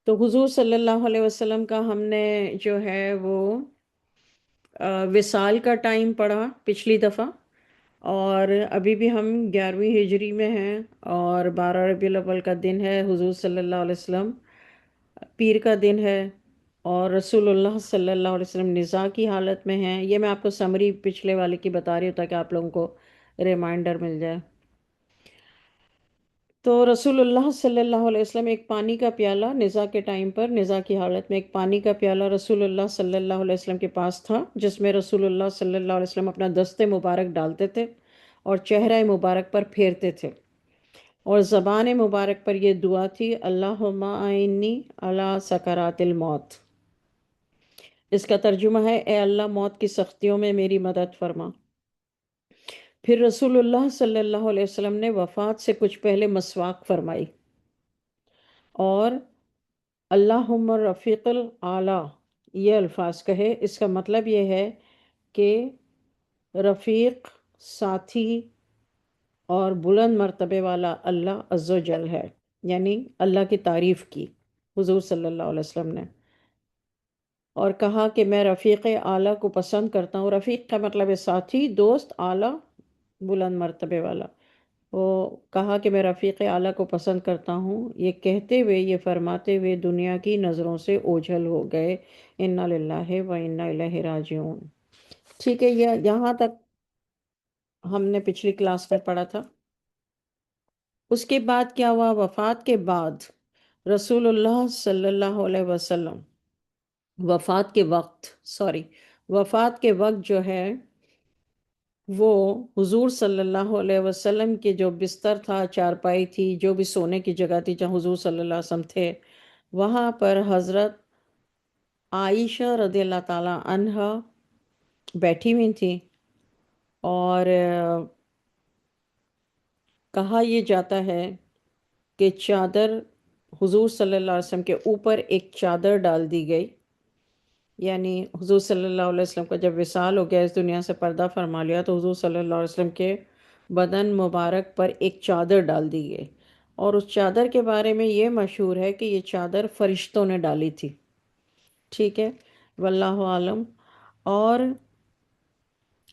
تو حضور صلی اللہ علیہ وسلم کا ہم نے جو ہے وہ وصال کا ٹائم پڑھا پچھلی دفعہ، اور ابھی بھی ہم 11ویں ہجری میں ہیں، اور 12 ربیع الاول کا دن ہے، حضور صلی اللہ علیہ وسلم پیر کا دن ہے، اور رسول اللہ صلی اللہ علیہ وسلم نزاع کی حالت میں ہیں۔ یہ میں آپ کو سمری پچھلے والے کی بتا رہی ہوں تاکہ آپ لوگوں کو ریمائنڈر مل جائے۔ تو رسول اللہ صلی اللہ علیہ وسلم ایک پانی کا پیالہ نزاع کے ٹائم پر، نزاع کی حالت میں ایک پانی کا پیالہ رسول اللہ صلی اللہ علیہ وسلم کے پاس تھا، جس میں رسول اللہ صلی اللہ علیہ وسلم اپنا دست مبارک ڈالتے تھے اور چہرہ مبارک پر پھیرتے تھے، اور زبان مبارک پر یہ دعا تھی: اللہم اعنی علی سکرات الموت۔ اس کا ترجمہ ہے: اے اللہ، موت کی سختیوں میں میری مدد فرما۔ پھر رسول اللہ صلی اللہ علیہ وسلم نے وفات سے کچھ پہلے مسواک فرمائی، اور اللہم رفیق الاعلیٰ یہ الفاظ کہے۔ اس کا مطلب یہ ہے کہ رفیق، ساتھی اور بلند مرتبے والا اللہ عز و جل ہے، یعنی اللہ کی تعریف کی حضور صلی اللہ علیہ وسلم نے، اور کہا کہ میں رفیق اعلیٰ کو پسند کرتا ہوں۔ رفیق کا مطلب ہے ساتھی، دوست، اعلیٰ بلند مرتبے والا۔ وہ کہا کہ میں رفیق اعلیٰ کو پسند کرتا ہوں، یہ کہتے ہوئے، یہ فرماتے ہوئے دنیا کی نظروں سے اوجھل ہو گئے۔ انا للہ و انا الیہ راجعون۔ ٹھیک ہے، یہ یہاں تک ہم نے پچھلی کلاس میں پڑھا تھا۔ اس کے بعد کیا ہوا؟ وفات کے بعد رسول اللہ صلی اللہ علیہ وسلم وفات کے وقت جو ہے وہ حضور صلی اللہ علیہ وسلم کے جو بستر تھا، چارپائی تھی، جو بھی سونے کی جگہ تھی جہاں حضور صلی اللہ علیہ وسلم تھے، وہاں پر حضرت عائشہ رضی اللہ تعالی عنہا بیٹھی ہوئی تھی، اور کہا یہ جاتا ہے کہ چادر حضور صلی اللہ علیہ وسلم کے اوپر ایک چادر ڈال دی گئی، یعنی حضور صلی اللہ علیہ وسلم کا جب وصال ہو گیا، اس دنیا سے پردہ فرما لیا، تو حضور صلی اللہ علیہ وسلم کے بدن مبارک پر ایک چادر ڈال دی گئی، اور اس چادر کے بارے میں یہ مشہور ہے کہ یہ چادر فرشتوں نے ڈالی تھی۔ ٹھیک ہے، واللہ عالم۔ اور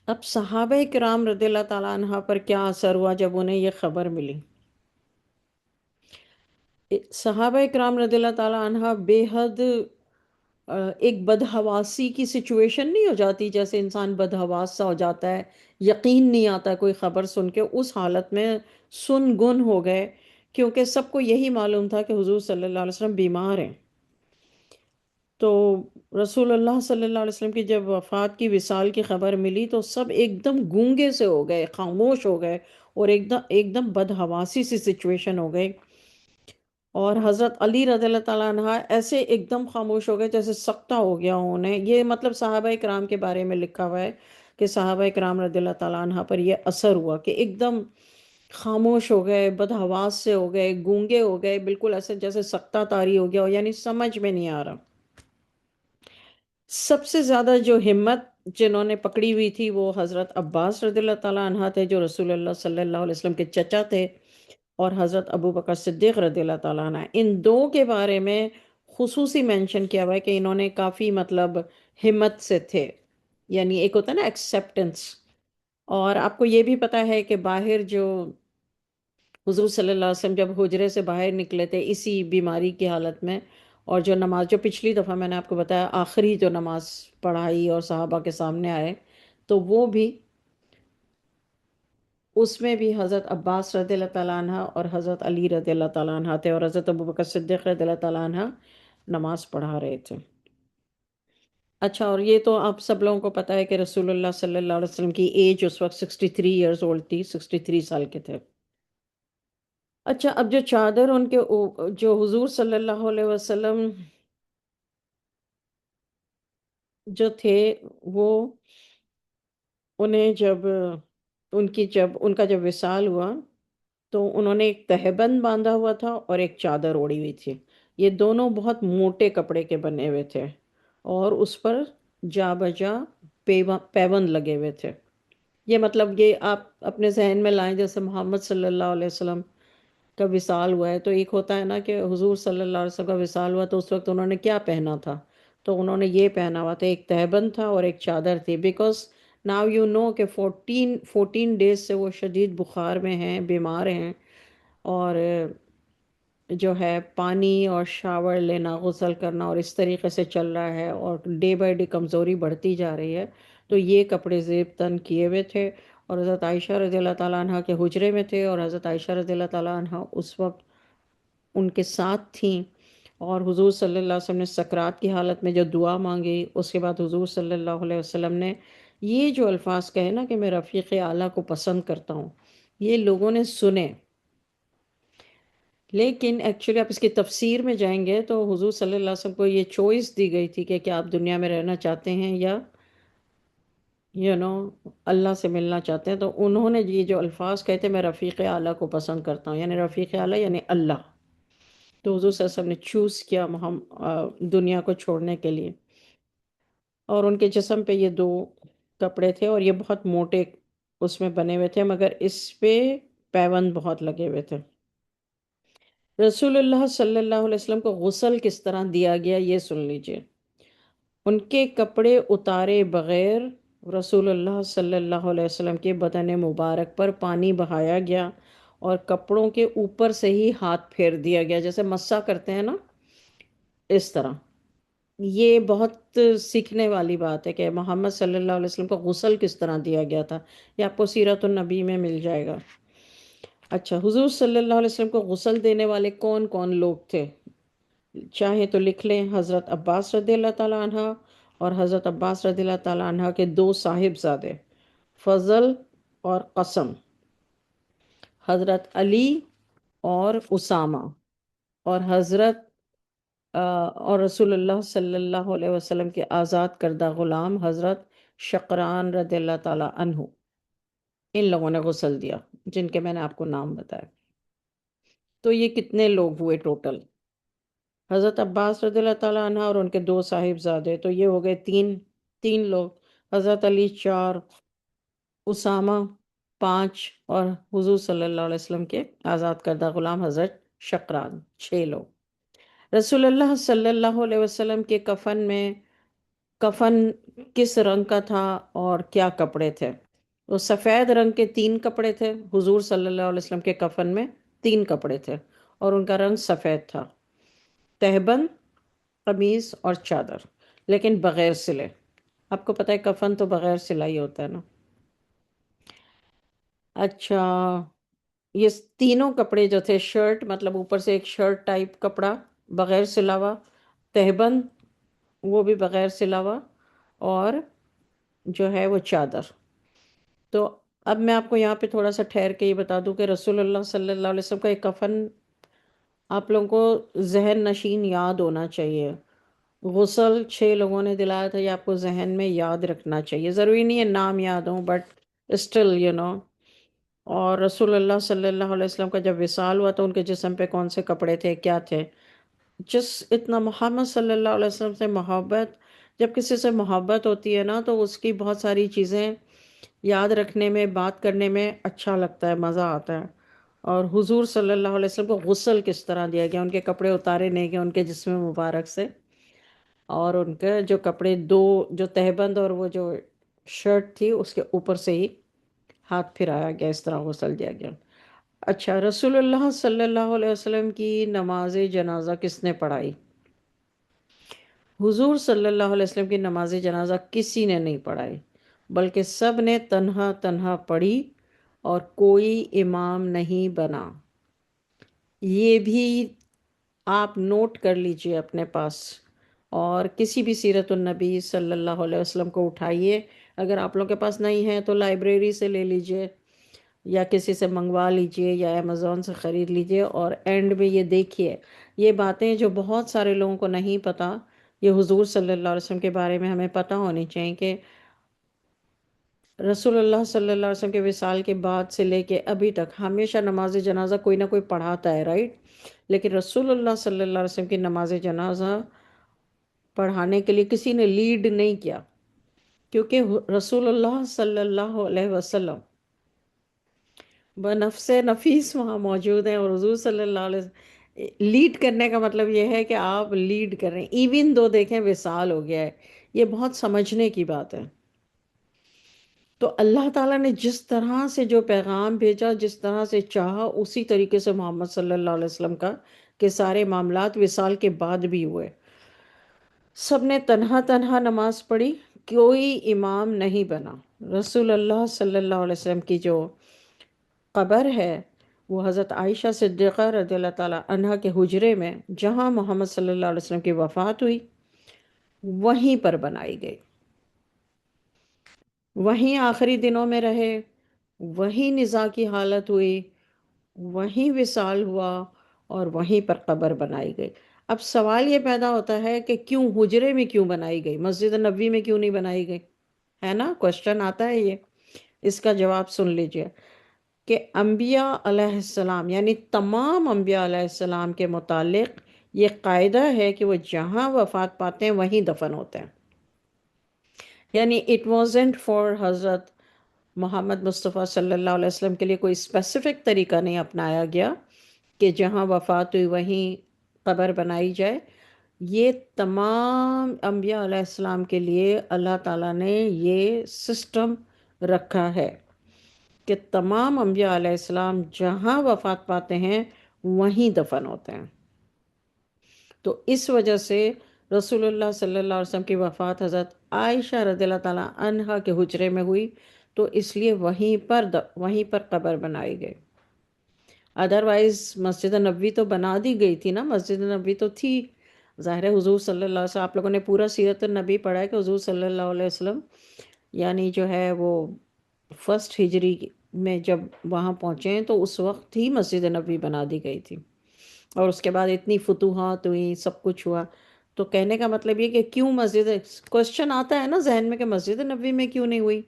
اب صحابہ کرام رضی اللہ تعالیٰ عنہ پر کیا اثر ہوا جب انہیں یہ خبر ملی؟ صحابہ کرام رضی اللہ تعالیٰ عنہ بے حد ایک بدحواسی کی سچویشن نہیں ہو جاتی، جیسے انسان بدحواس سا ہو جاتا ہے، یقین نہیں آتا کوئی خبر سن کے، اس حالت میں سن گن ہو گئے، کیونکہ سب کو یہی معلوم تھا کہ حضور صلی اللہ علیہ وسلم بیمار ہیں۔ تو رسول اللہ صلی اللہ علیہ وسلم کی جب وفات کی وصال کی خبر ملی تو سب ایک دم گونگے سے ہو گئے، خاموش ہو گئے، اور ایک دم بدحواسی سی سچویشن ہو گئی، اور حضرت علی رضی اللہ تعالیٰ عنہ ایسے ایک دم خاموش ہو گئے جیسے سکتہ ہو گیا انہیں۔ یہ مطلب صحابہ کرام کے بارے میں لکھا ہوا ہے کہ صحابہ کرام رضی اللہ تعالیٰ عنہ پر یہ اثر ہوا کہ ایک دم خاموش ہو گئے، بدحواس سے ہو گئے، گونگے ہو گئے، بالکل ایسے جیسے سکتہ طاری ہو گیا ہو، یعنی سمجھ میں نہیں آ رہا۔ سب سے زیادہ جو ہمت جنہوں نے پکڑی ہوئی تھی وہ حضرت عباس رضی اللہ تعالیٰ عنہ تھے، جو رسول اللہ صلی اللہ علیہ وسلم کے چچا تھے، اور حضرت ابو بکر صدیق رضی اللہ تعالیٰ عنہ۔ ان دو کے بارے میں خصوصی مینشن کیا ہوا ہے کہ انہوں نے کافی مطلب ہمت سے تھے، یعنی ایک ہوتا ہے نا ایکسیپٹنس۔ اور آپ کو یہ بھی پتا ہے کہ باہر جو حضور صلی اللہ علیہ وسلم جب حجرے سے باہر نکلے تھے اسی بیماری کی حالت میں، اور جو نماز، جو پچھلی دفعہ میں نے آپ کو بتایا آخری جو نماز پڑھائی اور صحابہ کے سامنے آئے، تو وہ بھی، اس میں بھی حضرت عباس رضی اللہ تعالیٰ عنہ اور حضرت علی رضی اللہ تعالیٰ عنہ تھے، اور حضرت ابوبکر صدیق رضی اللہ تعالیٰ عنہ نماز پڑھا رہے تھے۔ اچھا، اور یہ تو آپ سب لوگوں کو پتہ ہے کہ رسول اللہ صلی اللہ علیہ وسلم کی ایج اس وقت 63 ایئرز اولڈ تھی، 63 سال کے تھے۔ اچھا، اب جو چادر ان کے جو حضور صلی اللہ علیہ وسلم جو تھے، وہ انہیں جب ان کا جب وصال ہوا تو انہوں نے ایک تہبند باندھا ہوا تھا اور ایک چادر اوڑی ہوئی تھی۔ یہ دونوں بہت موٹے کپڑے کے بنے ہوئے تھے، اور اس پر جا بجا پیوند لگے ہوئے تھے۔ یہ مطلب یہ آپ اپنے ذہن میں لائیں جیسے محمد صلی اللہ علیہ وسلم کا وصال ہوا ہے، تو ایک ہوتا ہے نا کہ حضور صلی اللہ علیہ وسلم کا وصال ہوا تو اس وقت انہوں نے کیا پہنا تھا، تو انہوں نے یہ پہنا ہوا تھا، ایک تہبند تھا اور ایک چادر تھی، بیکاز ناؤ یو نو کہ 14 ڈیز سے وہ شدید بخار میں ہیں، بیمار ہیں، اور جو ہے پانی اور شاور لینا، غسل کرنا اور اس طریقے سے چل رہا ہے، اور ڈے بائی ڈے کمزوری بڑھتی جا رہی ہے، تو یہ کپڑے زیب تن کیے ہوئے تھے، اور حضرت عائشہ رضی اللہ تعالیٰ عنہ کے حجرے میں تھے، اور حضرت عائشہ رضی اللہ تعالیٰ عنہ اس وقت ان کے ساتھ تھیں، اور حضور صلی اللہ علیہ وسلم نے سکرات کی حالت میں جو دعا مانگی، اس کے بعد حضور صلی اللہ علیہ وسلم نے یہ جو الفاظ کہے نا کہ میں رفیق اعلیٰ کو پسند کرتا ہوں، یہ لوگوں نے سنے، لیکن ایکچولی آپ اس کی تفسیر میں جائیں گے تو حضور صلی اللہ علیہ وسلم کو یہ چوائس دی گئی تھی کہ کیا آپ دنیا میں رہنا چاہتے ہیں یا اللہ سے ملنا چاہتے ہیں، تو انہوں نے یہ جو الفاظ کہتے میں رفیق اعلیٰ کو پسند کرتا ہوں، یعنی رفیق اعلیٰ یعنی اللہ، تو حضور صلی اللہ علیہ وسلم نے چوز کیا دنیا کو چھوڑنے کے لیے، اور ان کے جسم پہ یہ دو کپڑے تھے، اور یہ بہت موٹے اس میں بنے ہوئے تھے، مگر اس پہ پیوند بہت لگے ہوئے تھے۔ رسول اللہ صلی اللہ علیہ وسلم کو غسل کس طرح دیا گیا یہ سن لیجئے۔ ان کے کپڑے اتارے بغیر رسول اللہ صلی اللہ علیہ وسلم کے بدن مبارک پر پانی بہایا گیا، اور کپڑوں کے اوپر سے ہی ہاتھ پھیر دیا گیا، جیسے مسح کرتے ہیں نا، اس طرح۔ یہ بہت سیکھنے والی بات ہے کہ محمد صلی اللہ علیہ وسلم کو غسل کس طرح دیا گیا تھا، یہ آپ کو سیرت النبی میں مل جائے گا۔ اچھا، حضور صلی اللہ علیہ وسلم کو غسل دینے والے کون کون لوگ تھے؟ چاہیں تو لکھ لیں، حضرت عباس رضی اللہ تعالیٰ عنہ اور حضرت عباس رضی اللہ تعالیٰ عنہ کے دو صاحبزادے فضل اور قسم، حضرت علی اور اسامہ، اور اور رسول اللہ صلی اللہ علیہ وسلم کے آزاد کردہ غلام حضرت شقران رضی اللہ تعالیٰ عنہ، ان لوگوں نے غسل دیا جن کے میں نے آپ کو نام بتایا۔ تو یہ کتنے لوگ ہوئے ٹوٹل؟ حضرت عباس رضی اللہ تعالیٰ عنہ اور ان کے دو صاحبزادے، تو یہ ہو گئے تین لوگ، حضرت علی 4، اسامہ 5، اور حضور صلی اللہ علیہ وسلم کے آزاد کردہ غلام حضرت شقران 6 لوگ۔ رسول اللہ صلی اللہ علیہ وسلم کے کفن کس رنگ کا تھا اور کیا کپڑے تھے؟ وہ سفید رنگ کے 3 کپڑے تھے، حضور صلی اللہ علیہ وسلم کے کفن میں 3 کپڑے تھے، اور ان کا رنگ سفید تھا، تہبند، قمیص اور چادر، لیکن بغیر سلے۔ آپ کو پتہ ہے کفن تو بغیر سلائی ہوتا ہے نا۔ اچھا، یہ تینوں کپڑے جو تھے، شرٹ مطلب اوپر سے ایک شرٹ ٹائپ کپڑا بغیر سلاوا، تہبند وہ بھی بغیر سلاوا، اور جو ہے وہ چادر۔ تو اب میں آپ کو یہاں پہ تھوڑا سا ٹھہر کے یہ بتا دوں کہ رسول اللہ صلی اللہ علیہ وسلم کا ایک کفن آپ لوگوں کو ذہن نشین یاد ہونا چاہیے۔ غسل 6 لوگوں نے دلایا تھا، یہ آپ کو ذہن میں یاد رکھنا چاہیے، ضروری نہیں ہے نام یاد ہوں، بٹ اسٹل اور رسول اللہ صلی اللہ علیہ وسلم کا جب وصال ہوا تو ان کے جسم پہ کون سے کپڑے تھے، کیا تھے؟ جس اتنا محمد صلی اللہ علیہ وسلم سے محبت، جب کسی سے محبت ہوتی ہے نا تو اس کی بہت ساری چیزیں یاد رکھنے میں، بات کرنے میں اچھا لگتا ہے، مزہ آتا ہے۔ اور حضور صلی اللہ علیہ وسلم کو غسل کس طرح دیا گیا، ان کے کپڑے اتارے نہیں گئے ان کے جسم مبارک سے، اور ان کے جو کپڑے جو تہبند اور وہ جو شرٹ تھی اس کے اوپر سے ہی ہاتھ پھرایا گیا، اس طرح غسل دیا گیا۔ اچھا، رسول اللہ صلی اللہ علیہ وسلم کی نماز جنازہ کس نے پڑھائی؟ حضور صلی اللہ علیہ وسلم کی نماز جنازہ کسی نے نہیں پڑھائی، بلکہ سب نے تنہا تنہا پڑھی، اور کوئی امام نہیں بنا۔ یہ بھی آپ نوٹ کر لیجئے اپنے پاس، اور کسی بھی سیرت النبی صلی اللہ علیہ وسلم کو اٹھائیے، اگر آپ لوگوں کے پاس نہیں ہے تو لائبریری سے لے لیجئے، یا کسی سے منگوا لیجئے، یا امیزون سے خرید لیجئے، اور اینڈ میں یہ دیکھیے، یہ باتیں جو بہت سارے لوگوں کو نہیں پتہ، یہ حضور صلی اللہ علیہ وسلم کے بارے میں ہمیں پتہ ہونی چاہیے کہ رسول اللہ صلی اللہ علیہ وسلم کے وصال کے بعد سے لے کے ابھی تک ہمیشہ نماز جنازہ کوئی نہ کوئی پڑھاتا ہے، رائٹ؟ لیکن رسول اللہ صلی اللہ علیہ وسلم کی نماز جنازہ پڑھانے کے لیے کسی نے لیڈ نہیں کیا، کیونکہ رسول اللہ صلی اللہ علیہ وسلم بنفس نفیس وہاں موجود ہیں، اور حضور صلی اللہ علیہ وسلم لیڈ کرنے کا مطلب یہ ہے کہ آپ لیڈ کر رہے ہیں، ایون دو دیکھیں وصال ہو گیا ہے، یہ بہت سمجھنے کی بات ہے۔ تو اللہ تعالیٰ نے جس طرح سے جو پیغام بھیجا، جس طرح سے چاہا، اسی طریقے سے محمد صلی اللہ علیہ وسلم کا کہ سارے معاملات وصال کے بعد بھی ہوئے۔ سب نے تنہا تنہا نماز پڑھی، کوئی امام نہیں بنا۔ رسول اللہ صلی اللہ علیہ وسلم کی جو قبر ہے وہ حضرت عائشہ صدیقہ رضی اللہ تعالیٰ عنہ کے حجرے میں، جہاں محمد صلی اللہ علیہ وسلم کی وفات ہوئی، وہیں پر بنائی گئی، وہیں آخری دنوں میں رہے، وہیں نزاع کی حالت ہوئی، وہیں وصال ہوا، اور وہیں پر قبر بنائی گئی۔ اب سوال یہ پیدا ہوتا ہے کہ کیوں حجرے میں کیوں بنائی گئی، مسجد نبوی میں کیوں نہیں بنائی گئی؟ ہے نا، کوشچن آتا ہے یہ۔ اس کا جواب سن لیجئے کہ انبیاء علیہ السلام، یعنی تمام انبیاء علیہ السلام کے متعلق یہ قاعدہ ہے کہ وہ جہاں وفات پاتے ہیں وہیں دفن ہوتے ہیں۔ یعنی اٹ wasn't فار حضرت محمد مصطفیٰ صلی اللہ علیہ وسلم کے لیے کوئی اسپیسیفک طریقہ نہیں اپنایا گیا کہ جہاں وفات ہوئی وہیں قبر بنائی جائے۔ یہ تمام انبیاء علیہ السلام کے لیے اللہ تعالیٰ نے یہ سسٹم رکھا ہے کہ تمام انبیاء علیہ السلام جہاں وفات پاتے ہیں وہیں دفن ہوتے ہیں۔ تو اس وجہ سے رسول اللہ صلی اللہ علیہ وسلم کی وفات حضرت عائشہ رضی اللہ تعالیٰ عنہا کے حجرے میں ہوئی، تو اس لیے وہیں پر قبر بنائی گئی۔ ادروائز مسجد نبوی تو بنا دی گئی تھی نا، مسجد نبوی تو تھی، ظاہر ہے حضور صلی اللہ علیہ وسلم، آپ لوگوں نے پورا سیرت النبی پڑھا ہے کہ حضور صلی اللہ علیہ وسلم یعنی جو ہے وہ فرسٹ ہجری میں جب وہاں پہنچے ہیں تو اس وقت ہی مسجد نبوی بنا دی گئی تھی، اور اس کے بعد اتنی فتوحات ہوئی، سب کچھ ہوا۔ تو کہنے کا مطلب یہ کہ کیوں مسجد، کوشچن آتا ہے نا ذہن میں کہ مسجد نبوی میں کیوں نہیں ہوئی،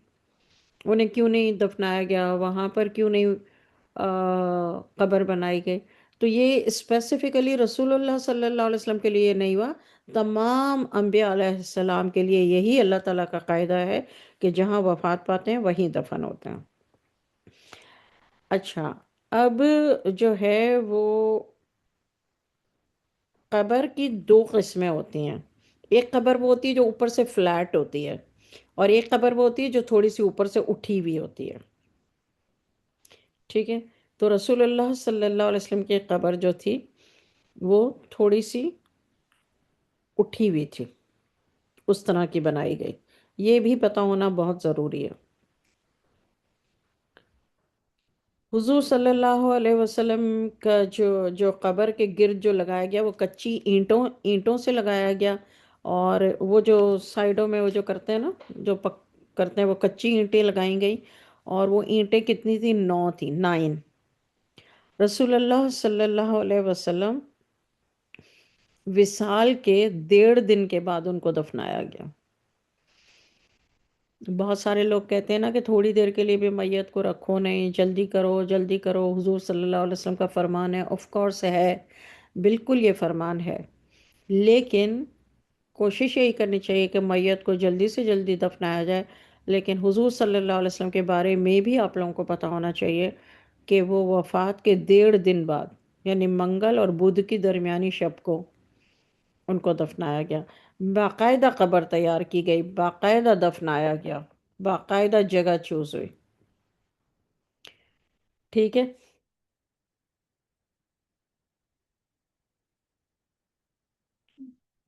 انہیں کیوں نہیں دفنایا گیا، وہاں پر کیوں نہیں قبر بنائی گئی؟ تو یہ اسپیسیفکلی رسول اللہ صلی اللہ علیہ وسلم کے لیے نہیں ہوا، تمام انبیاء علیہ السلام کے لیے یہی اللہ تعالیٰ کا قاعدہ ہے کہ جہاں وفات پاتے ہیں وہیں دفن ہوتے ہیں۔ اچھا، اب جو ہے وہ قبر کی دو قسمیں ہوتی ہیں۔ ایک قبر وہ ہوتی ہے جو اوپر سے فلیٹ ہوتی ہے، اور ایک قبر وہ ہوتی ہے جو تھوڑی سی اوپر سے اٹھی ہوئی ہوتی ہے، ٹھیک ہے؟ تو رسول اللہ صلی اللہ علیہ وسلم کی قبر جو تھی وہ تھوڑی سی اٹھی ہوئی تھی، اس طرح کی بنائی گئی، یہ بھی پتہ ہونا بہت ضروری ہے۔ حضور صلی اللہ علیہ وسلم کا جو قبر کے گرد جو لگایا گیا وہ کچی اینٹوں سے لگایا گیا، اور وہ جو سائیڈوں میں وہ جو کرتے ہیں نا، جو کرتے ہیں وہ کچی اینٹیں لگائیں گئی، اور وہ اینٹیں کتنی تھی؟ 9 تھی، 9۔ رسول اللہ صلی اللہ علیہ وسلم وصال کے 1.5 دن کے بعد ان کو دفنایا گیا۔ بہت سارے لوگ کہتے ہیں نا کہ تھوڑی دیر کے لیے بھی میت کو رکھو نہیں، جلدی کرو جلدی کرو، حضور صلی اللہ علیہ وسلم کا فرمان ہے، آف کورس ہے، بالکل یہ فرمان ہے، لیکن کوشش یہی کرنی چاہیے کہ میت کو جلدی سے جلدی دفنایا جائے۔ لیکن حضور صلی اللہ علیہ وسلم کے بارے میں بھی آپ لوگوں کو پتہ ہونا چاہیے کہ وہ وفات کے 1.5 دن بعد، یعنی منگل اور بدھ کی درمیانی شب کو ان کو دفنایا گیا، باقاعدہ قبر تیار کی گئی، باقاعدہ دفنایا گیا، باقاعدہ جگہ چوز ہوئی، ٹھیک ہے؟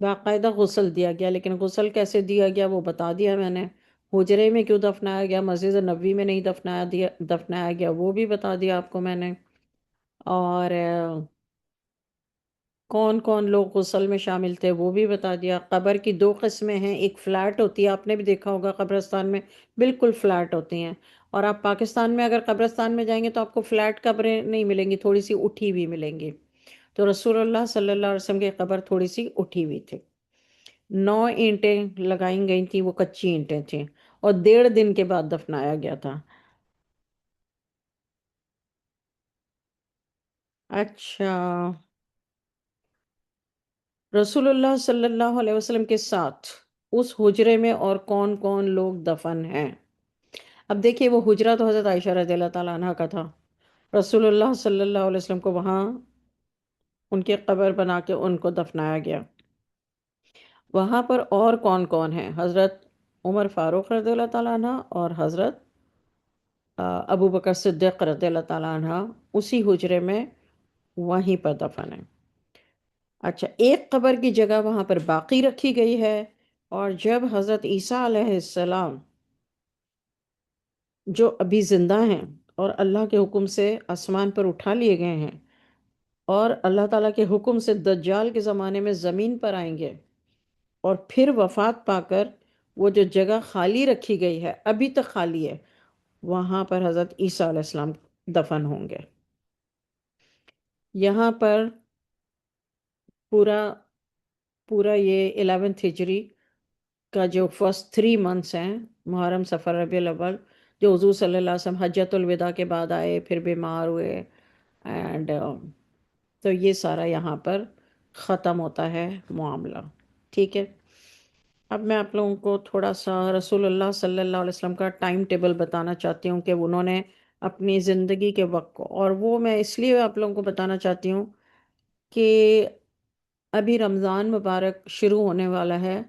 باقاعدہ غسل دیا گیا، لیکن غسل کیسے دیا گیا وہ بتا دیا میں نے، حجرے میں کیوں دفنایا گیا، مسجد نبوی میں نہیں دفنایا گیا وہ بھی بتا دیا آپ کو میں نے، اور کون کون لوگ غسل میں شامل تھے وہ بھی بتا دیا۔ قبر کی 2 قسمیں ہیں، ایک فلیٹ ہوتی ہے، آپ نے بھی دیکھا ہوگا قبرستان میں بالکل فلیٹ ہوتی ہیں، اور آپ پاکستان میں اگر قبرستان میں جائیں گے تو آپ کو فلیٹ قبریں نہیں ملیں گی، تھوڑی سی اٹھی ہوئی ملیں گی۔ تو رسول اللہ صلی اللہ علیہ وسلم کی قبر تھوڑی سی اٹھی ہوئی تھی، 9 اینٹیں لگائی گئی تھیں، وہ کچی اینٹیں تھیں، اور 1.5 دن کے بعد دفنایا گیا تھا۔ اچھا، رسول اللہ صلی اللہ علیہ وسلم کے ساتھ اس حجرے میں اور کون کون لوگ دفن ہیں؟ اب دیکھیے وہ حجرہ تو حضرت عائشہ رضی اللہ تعالیٰ عنہ کا تھا، رسول اللہ صلی اللہ علیہ وسلم کو وہاں ان کی قبر بنا کے ان کو دفنایا گیا۔ وہاں پر اور کون کون ہیں؟ حضرت عمر فاروق رضی اللہ تعالیٰ عنہ اور حضرت ابو بکر صدیق رضی اللہ تعالیٰ عنہ اسی حجرے میں وہیں پر دفن ہیں۔ اچھا، ایک قبر کی جگہ وہاں پر باقی رکھی گئی ہے، اور جب حضرت عیسیٰ علیہ السلام جو ابھی زندہ ہیں اور اللہ کے حکم سے آسمان پر اٹھا لیے گئے ہیں، اور اللہ تعالیٰ کے حکم سے دجال کے زمانے میں زمین پر آئیں گے، اور پھر وفات پا کر وہ جو جگہ خالی رکھی گئی ہے، ابھی تک خالی ہے، وہاں پر حضرت عیسیٰ علیہ السلام دفن ہوں گے۔ یہاں پر پورا پورا یہ 11 ہجری کا جو فرسٹ 3 منتھس ہیں، محرم، سفر، ربیع الاول، جو حضور صلی اللہ علیہ وسلم حجۃ الوداع کے بعد آئے، پھر بیمار ہوئے، اینڈ تو یہ سارا یہاں پر ختم ہوتا ہے معاملہ۔ ٹھیک ہے، اب میں آپ لوگوں کو تھوڑا سا رسول اللہ صلی اللہ علیہ وسلم کا ٹائم ٹیبل بتانا چاہتی ہوں کہ انہوں نے اپنی زندگی کے وقت کو، اور وہ میں اس لیے آپ لوگوں کو بتانا چاہتی ہوں کہ ابھی رمضان مبارک شروع ہونے والا ہے،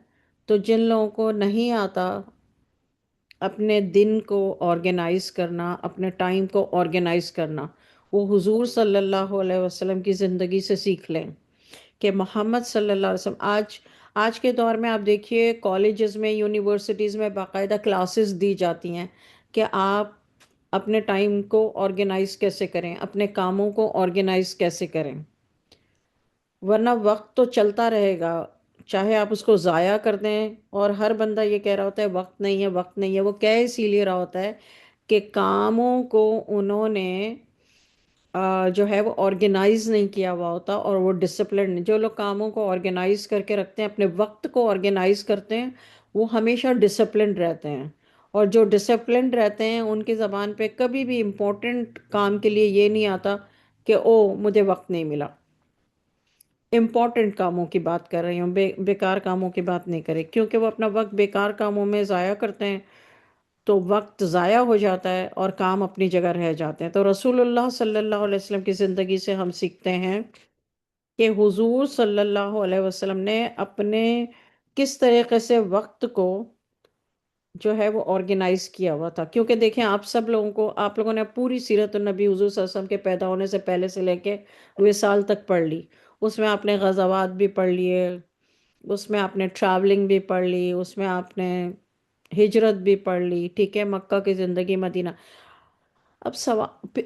تو جن لوگوں کو نہیں آتا اپنے دن کو آرگنائز کرنا، اپنے ٹائم کو آرگنائز کرنا، وہ حضور صلی اللہ علیہ وسلم کی زندگی سے سیکھ لیں کہ محمد صلی اللہ علیہ وسلم آج کے دور میں آپ دیکھیے کالجز میں، یونیورسٹیز میں باقاعدہ کلاسز دی جاتی ہیں کہ آپ اپنے ٹائم کو آرگنائز کیسے کریں، اپنے کاموں کو آرگنائز کیسے کریں، ورنہ وقت تو چلتا رہے گا، چاہے آپ اس کو ضائع کر دیں۔ اور ہر بندہ یہ کہہ رہا ہوتا ہے وقت نہیں ہے، وقت نہیں ہے، وہ کہہ اسی لیے رہا ہوتا ہے کہ کاموں کو انہوں نے جو ہے وہ آرگنائز نہیں کیا ہوا ہوتا، اور وہ ڈسپلن، جو لوگ کاموں کو آرگنائز کر کے رکھتے ہیں، اپنے وقت کو آرگنائز کرتے ہیں، وہ ہمیشہ ڈسپلنڈ رہتے ہیں، اور جو ڈسپلنڈ رہتے ہیں ان کی زبان پہ کبھی بھی امپورٹنٹ کام کے لیے یہ نہیں آتا کہ او مجھے وقت نہیں ملا۔ امپورٹنٹ کاموں کی بات کر رہی ہوں، بیکار کاموں کی بات نہیں کرے، کیونکہ وہ اپنا وقت بیکار کاموں میں ضائع کرتے ہیں تو وقت ضائع ہو جاتا ہے اور کام اپنی جگہ رہ جاتے ہیں۔ تو رسول اللہ صلی اللہ علیہ وسلم کی زندگی سے ہم سیکھتے ہیں کہ حضور صلی اللہ علیہ وسلم نے اپنے کس طریقے سے وقت کو جو ہے وہ آرگنائز کیا ہوا تھا۔ کیونکہ دیکھیں، آپ لوگوں نے پوری سیرت النبی حضور صلی اللہ علیہ وسلم کے پیدا ہونے سے پہلے سے لے کے وصال تک پڑھ لی، اس میں آپ نے غزوات بھی پڑھ لیے، اس میں آپ نے ٹریولنگ بھی پڑھ لی، اس میں آپ نے ہجرت بھی پڑھ لی، ٹھیک ہے، مکہ کی زندگی، مدینہ۔ اب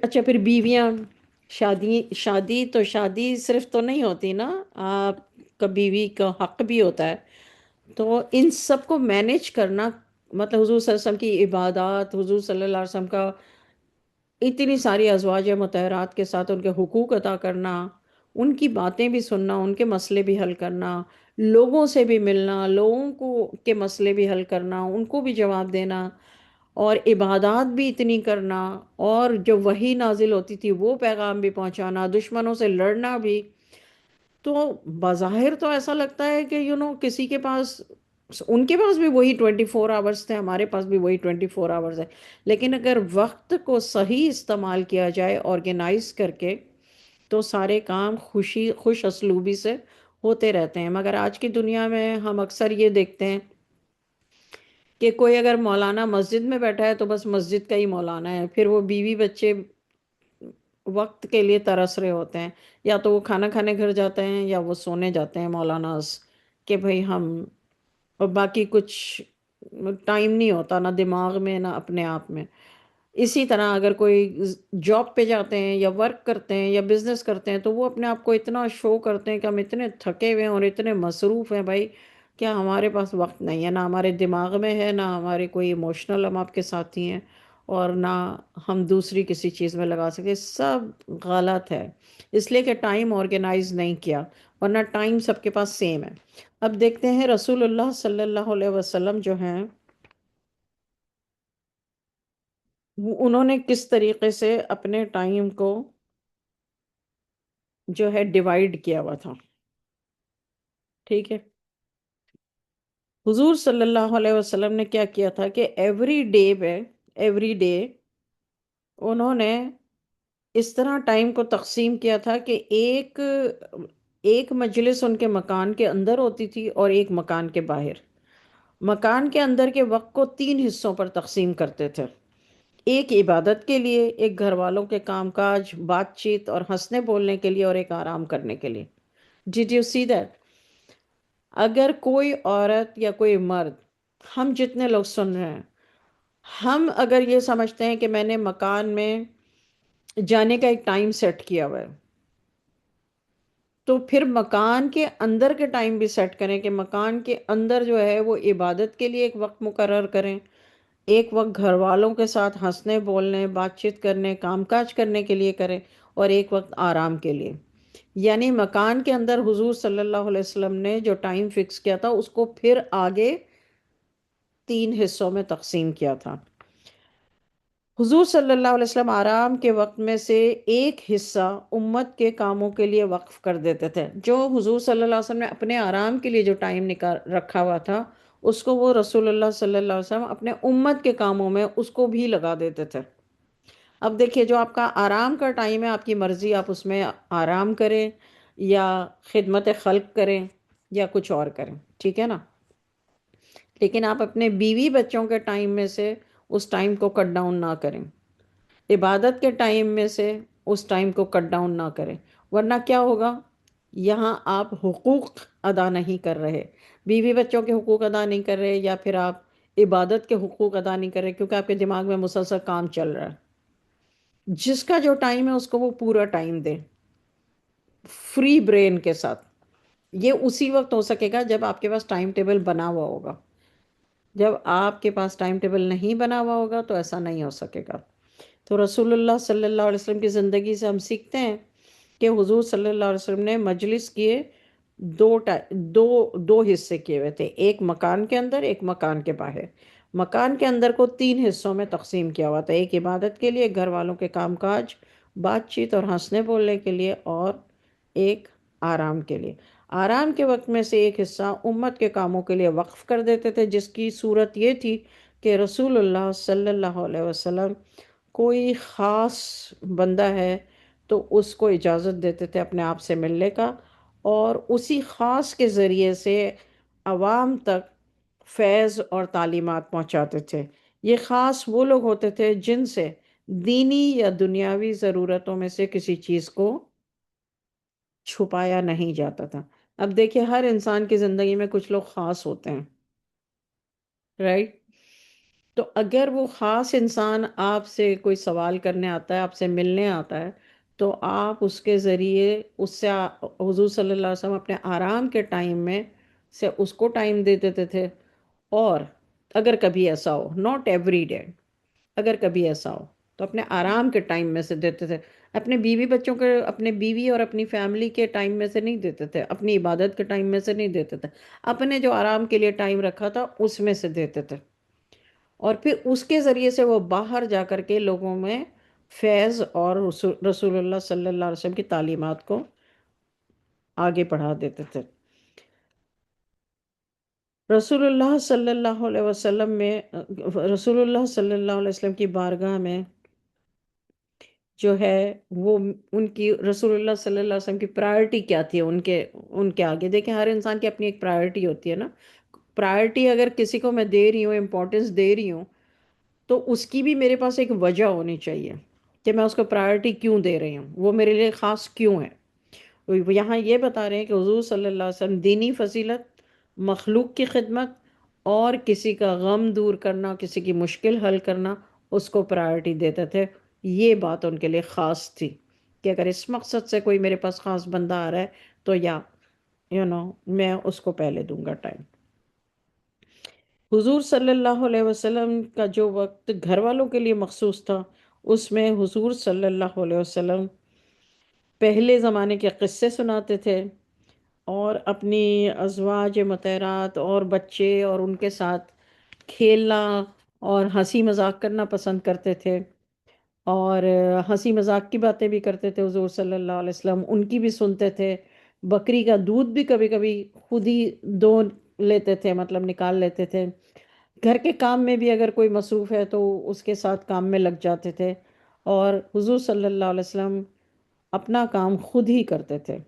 اچھا، پھر بیویاں، شادی تو شادی صرف تو نہیں ہوتی نا، آپ کا بیوی کا حق بھی ہوتا ہے، تو ان سب کو مینیج کرنا، مطلب حضور صلی اللہ علیہ وسلم کی عبادات، حضور صلی اللہ علیہ وسلم کا اتنی ساری ازواج مطہرات کے ساتھ ان کے حقوق ادا کرنا، ان کی باتیں بھی سننا، ان کے مسئلے بھی حل کرنا، لوگوں سے بھی ملنا، لوگوں کو کے مسئلے بھی حل کرنا، ان کو بھی جواب دینا، اور عبادات بھی اتنی کرنا، اور جو وحی نازل ہوتی تھی وہ پیغام بھی پہنچانا، دشمنوں سے لڑنا بھی۔ تو بظاہر تو ایسا لگتا ہے کہ کسی کے پاس، ان کے پاس بھی وہی 24 آورس تھے، ہمارے پاس بھی وہی 24 آورس ہے، لیکن اگر وقت کو صحیح استعمال کیا جائے آرگنائز کر کے، تو سارے کام خوش اسلوبی سے ہوتے رہتے ہیں۔ مگر آج کی دنیا میں ہم اکثر یہ دیکھتے ہیں کہ کوئی اگر مولانا مسجد میں بیٹھا ہے تو بس مسجد کا ہی مولانا ہے، پھر وہ بیوی بچے وقت کے لیے ترس رہے ہوتے ہیں، یا تو وہ کھانا کھانے گھر جاتے ہیں یا وہ سونے جاتے ہیں مولاناز، کہ بھئی ہم، اور باقی کچھ ٹائم نہیں ہوتا نہ دماغ میں نہ اپنے آپ میں۔ اسی طرح اگر کوئی جاب پہ جاتے ہیں یا ورک کرتے ہیں یا بزنس کرتے ہیں تو وہ اپنے آپ کو اتنا شو کرتے ہیں کہ ہم اتنے تھکے ہوئے ہیں اور اتنے مصروف ہیں بھائی، کیا ہمارے پاس وقت نہیں ہے، نہ ہمارے دماغ میں ہے، نہ ہمارے کوئی ایموشنل ہم آپ کے ساتھی ہیں، اور نہ ہم دوسری کسی چیز میں لگا سکے۔ سب غلط ہے، اس لیے کہ ٹائم آرگنائز نہیں کیا، ورنہ ٹائم سب کے پاس سیم ہے۔ اب دیکھتے ہیں رسول اللہ صلی اللہ علیہ وسلم جو ہیں، انہوں نے کس طریقے سے اپنے ٹائم کو جو ہے ڈیوائیڈ کیا ہوا تھا۔ ٹھیک ہے، حضور صلی اللہ علیہ وسلم نے کیا کیا تھا کہ ایوری ڈے انہوں نے اس طرح ٹائم کو تقسیم کیا تھا کہ ایک مجلس ان کے مکان کے اندر ہوتی تھی اور ایک مکان کے باہر۔ مکان کے اندر کے وقت کو 3 حصوں پر تقسیم کرتے تھے: ایک عبادت کے لیے، ایک گھر والوں کے کام کاج، بات چیت اور ہنسنے بولنے کے لیے، اور ایک آرام کرنے کے لیے۔ Did you see that؟ اگر کوئی عورت یا کوئی مرد، ہم جتنے لوگ سن رہے ہیں، ہم اگر یہ سمجھتے ہیں کہ میں نے مکان میں جانے کا ایک ٹائم سیٹ کیا ہوا ہے، تو پھر مکان کے اندر کے ٹائم بھی سیٹ کریں کہ مکان کے اندر جو ہے وہ عبادت کے لیے ایک وقت مقرر کریں، ایک وقت گھر والوں کے ساتھ ہنسنے بولنے بات چیت کرنے کام کاج کرنے کے لیے کریں، اور ایک وقت آرام کے لیے۔ یعنی مکان کے اندر حضور صلی اللہ علیہ وسلم نے جو ٹائم فکس کیا تھا اس کو پھر آگے 3 حصوں میں تقسیم کیا تھا۔ حضور صلی اللہ علیہ وسلم آرام کے وقت میں سے ایک حصہ امت کے کاموں کے لیے وقف کر دیتے تھے۔ جو حضور صلی اللہ علیہ وسلم نے اپنے آرام کے لیے جو ٹائم نکال رکھا ہوا تھا، اس کو وہ رسول اللہ صلی اللہ علیہ وسلم اپنے امت کے کاموں میں اس کو بھی لگا دیتے تھے۔ اب دیکھیے، جو آپ کا آرام کا ٹائم ہے، آپ کی مرضی، آپ اس میں آرام کریں یا خدمت خلق کریں یا کچھ اور کریں، ٹھیک ہے نا؟ لیکن آپ اپنے بیوی بچوں کے ٹائم میں سے اس ٹائم کو کٹ ڈاؤن نہ کریں، عبادت کے ٹائم میں سے اس ٹائم کو کٹ ڈاؤن نہ کریں، ورنہ کیا ہوگا؟ یہاں آپ حقوق ادا نہیں کر رہے، بیوی بچوں کے حقوق ادا نہیں کر رہے، یا پھر آپ عبادت کے حقوق ادا نہیں کر رہے، کیونکہ آپ کے دماغ میں مسلسل کام چل رہا ہے۔ جس کا جو ٹائم ہے اس کو وہ پورا ٹائم دیں، فری برین کے ساتھ۔ یہ اسی وقت ہو سکے گا جب آپ کے پاس ٹائم ٹیبل بنا ہوا ہوگا۔ جب آپ کے پاس ٹائم ٹیبل نہیں بنا ہوا ہوگا تو ایسا نہیں ہو سکے گا۔ تو رسول اللہ صلی اللہ علیہ وسلم کی زندگی سے ہم سیکھتے ہیں کہ حضور صلی اللہ علیہ وسلم نے مجلس کیے، دو حصے کیے ہوئے تھے، ایک مکان کے اندر، ایک مکان کے باہر۔ مکان کے اندر کو 3 حصوں میں تقسیم کیا ہوا تھا: ایک عبادت کے لیے، ایک گھر والوں کے کام کاج، بات چیت اور ہنسنے بولنے کے لیے، اور ایک آرام کے لیے۔ آرام کے وقت میں سے ایک حصہ امت کے کاموں کے لیے وقف کر دیتے تھے، جس کی صورت یہ تھی کہ رسول اللہ صلی اللہ علیہ وسلم کوئی خاص بندہ ہے تو اس کو اجازت دیتے تھے اپنے آپ سے ملنے کا، اور اسی خاص کے ذریعے سے عوام تک فیض اور تعلیمات پہنچاتے تھے۔ یہ خاص وہ لوگ ہوتے تھے جن سے دینی یا دنیاوی ضرورتوں میں سے کسی چیز کو چھپایا نہیں جاتا تھا۔ اب دیکھیں، ہر انسان کی زندگی میں کچھ لوگ خاص ہوتے ہیں، رائٹ؟ تو اگر وہ خاص انسان آپ سے کوئی سوال کرنے آتا ہے، آپ سے ملنے آتا ہے، تو آپ اس کے ذریعے اس سے حضور صلی اللہ علیہ وسلم اپنے آرام کے ٹائم میں سے اس کو ٹائم دے دیتے تھے۔ اور اگر کبھی ایسا ہو، ناٹ ایوری ڈے، اگر کبھی ایسا ہو تو اپنے آرام کے ٹائم میں سے دیتے تھے، اپنے بیوی بچوں کے، اپنے بیوی اور اپنی فیملی کے ٹائم میں سے نہیں دیتے تھے، اپنی عبادت کے ٹائم میں سے نہیں دیتے تھے، اپنے جو آرام کے لیے ٹائم رکھا تھا اس میں سے دیتے تھے۔ اور پھر اس کے ذریعے سے وہ باہر جا کر کے لوگوں میں فیض اور رسول اللہ صلی اللہ علیہ وسلم کی تعلیمات کو آگے بڑھا دیتے تھے۔ رسول اللہ صلی اللہ علیہ وسلم میں رسول اللہ صلی اللہ علیہ وسلم کی بارگاہ میں جو ہے وہ ان کی، رسول اللہ صلی اللہ علیہ وسلم کی پرائرٹی کیا تھی ان کے آگے؟ دیکھیں، ہر انسان کی اپنی ایک پرائرٹی ہوتی ہے نا۔ پرائرٹی اگر کسی کو میں دے رہی ہوں، امپورٹنس دے رہی ہوں، تو اس کی بھی میرے پاس ایک وجہ ہونی چاہیے کہ میں اس کو پرائرٹی کیوں دے رہی ہوں، وہ میرے لیے خاص کیوں ہے۔ وہ یہاں یہ بتا رہے ہیں کہ حضور صلی اللہ علیہ وسلم دینی فضیلت، مخلوق کی خدمت اور کسی کا غم دور کرنا، کسی کی مشکل حل کرنا، اس کو پرائرٹی دیتے تھے۔ یہ بات ان کے لیے خاص تھی کہ اگر اس مقصد سے کوئی میرے پاس خاص بندہ آ رہا ہے تو میں اس کو پہلے دوں گا ٹائم۔ حضور صلی اللہ علیہ وسلم کا جو وقت گھر والوں کے لیے مخصوص تھا، اس میں حضور صلی اللہ علیہ وسلم پہلے زمانے کے قصے سناتے تھے، اور اپنی ازواج مطہرات اور بچے اور ان کے ساتھ کھیلنا اور ہنسی مذاق کرنا پسند کرتے تھے، اور ہنسی مذاق کی باتیں بھی کرتے تھے حضور صلی اللہ علیہ وسلم، ان کی بھی سنتے تھے۔ بکری کا دودھ بھی کبھی کبھی خود ہی دو لیتے تھے، مطلب نکال لیتے تھے۔ گھر کے کام میں بھی اگر کوئی مصروف ہے تو اس کے ساتھ کام میں لگ جاتے تھے، اور حضور صلی اللہ علیہ وسلم اپنا کام خود ہی کرتے تھے۔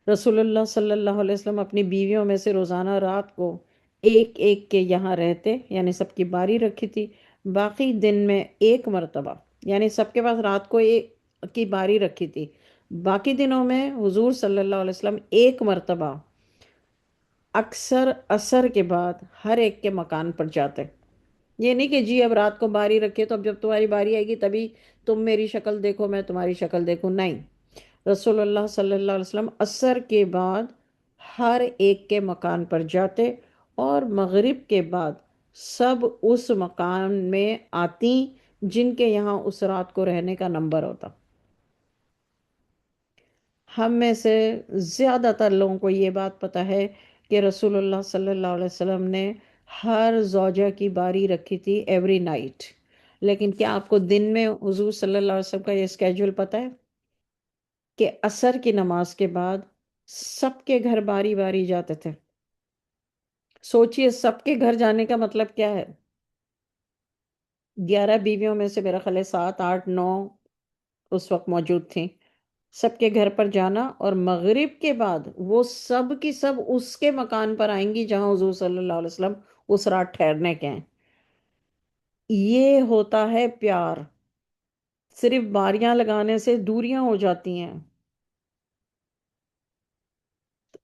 رسول اللہ صلی اللہ علیہ وسلم اپنی بیویوں میں سے روزانہ رات کو ایک ایک کے یہاں رہتے، یعنی سب کی باری رکھی تھی، باقی دن میں ایک مرتبہ، یعنی سب کے پاس رات کو ایک کی باری رکھی تھی، باقی دنوں میں حضور صلی اللہ علیہ وسلم ایک مرتبہ اکثر عصر کے بعد ہر ایک کے مکان پر جاتے۔ یہ نہیں کہ جی اب رات کو باری رکھے تو اب جب تمہاری باری آئے گی تبھی تم میری شکل دیکھو میں تمہاری شکل دیکھوں، نہیں۔ رسول اللہ صلی اللہ علیہ وسلم عصر کے بعد ہر ایک کے مکان پر جاتے، اور مغرب کے بعد سب اس مکان میں آتی جن کے یہاں اس رات کو رہنے کا نمبر ہوتا۔ ہم میں سے زیادہ تر لوگوں کو یہ بات پتہ ہے کہ رسول اللہ صلی اللہ علیہ وسلم نے ہر زوجہ کی باری رکھی تھی ایوری نائٹ، لیکن کیا آپ کو دن میں حضور صلی اللہ علیہ وسلم کا یہ اسکیجول پتہ ہے کہ عصر کی نماز کے بعد سب کے گھر باری باری جاتے تھے؟ سوچئے سب کے گھر جانے کا مطلب کیا ہے؟ 11 بیویوں میں سے میرا خیال ہے 7 8 9 اس وقت موجود تھیں، سب کے گھر پر جانا، اور مغرب کے بعد وہ سب کی سب اس کے مکان پر آئیں گی جہاں حضور صلی اللہ علیہ وسلم اس رات ٹھہرنے کے ہیں۔ یہ ہوتا ہے پیار، صرف باریاں لگانے سے دوریاں ہو جاتی ہیں۔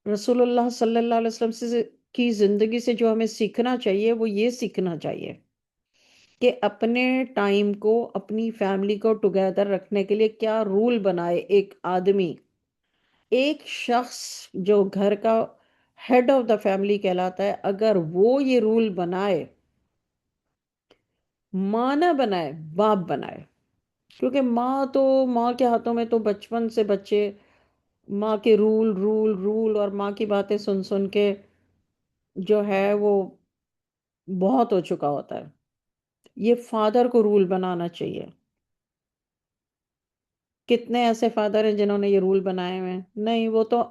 رسول اللہ صلی اللہ علیہ وسلم کی زندگی سے جو ہمیں سیکھنا چاہیے وہ یہ سیکھنا چاہیے کہ اپنے ٹائم کو، اپنی فیملی کو ٹوگیدر رکھنے کے لیے کیا رول بنائے ایک آدمی، ایک شخص جو گھر کا ہیڈ آف دا فیملی کہلاتا ہے، اگر وہ یہ رول بنائے، ماں نہ بنائے باپ بنائے، کیونکہ ماں کے ہاتھوں میں تو بچپن سے بچے ماں کے رول رول رول اور ماں کی باتیں سن سن کے جو ہے وہ بہت ہو چکا ہوتا ہے۔ یہ فادر کو رول بنانا چاہیے۔ کتنے ایسے فادر ہیں جنہوں نے یہ رول بنائے ہوئے ہیں؟ نہیں، وہ تو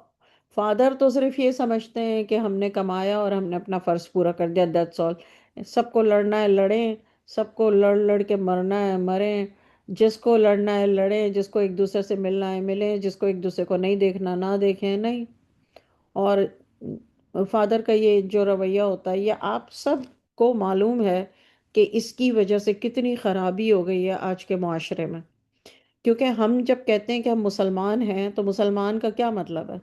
فادر تو صرف یہ سمجھتے ہیں کہ ہم نے کمایا اور ہم نے اپنا فرض پورا کر دیا، دیٹس آل۔ سب کو لڑنا ہے لڑیں، سب کو لڑ لڑ کے مرنا ہے مریں، جس کو لڑنا ہے لڑیں، جس کو ایک دوسرے سے ملنا ہے ملیں، جس کو ایک دوسرے کو نہیں دیکھنا نہ دیکھیں، نہیں۔ اور فادر کا یہ جو رویہ ہوتا ہے، یہ آپ سب کو معلوم ہے کہ اس کی وجہ سے کتنی خرابی ہو گئی ہے آج کے معاشرے میں۔ کیونکہ ہم جب کہتے ہیں کہ ہم مسلمان ہیں تو مسلمان کا کیا مطلب ہے؟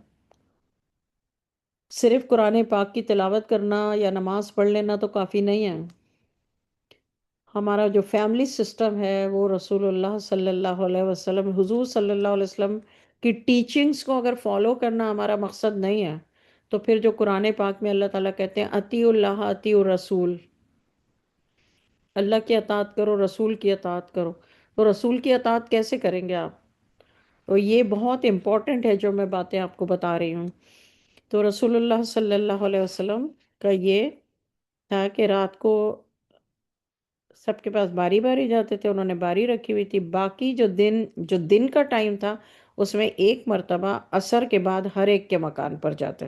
صرف قرآن پاک کی تلاوت کرنا یا نماز پڑھ لینا تو کافی نہیں ہے۔ ہمارا جو فیملی سسٹم ہے وہ رسول اللہ صلی اللہ علیہ وسلم، حضور صلی اللہ علیہ وسلم کی ٹیچنگز کو اگر فالو کرنا ہمارا مقصد نہیں ہے، تو پھر جو قرآن پاک میں اللہ تعالیٰ کہتے ہیں اطیعوا اللہ اطیعوا الرسول، اللہ کی اطاعت کرو رسول کی اطاعت کرو، تو رسول کی اطاعت کیسے کریں گے آپ؟ تو یہ بہت امپورٹنٹ ہے جو میں باتیں آپ کو بتا رہی ہوں۔ تو رسول اللہ صلی اللہ علیہ وسلم کا یہ تھا کہ رات کو سب کے پاس باری باری جاتے تھے، انہوں نے باری رکھی ہوئی تھی، باقی جو دن کا ٹائم تھا اس میں ایک مرتبہ عصر کے بعد ہر ایک کے مکان پر جاتے،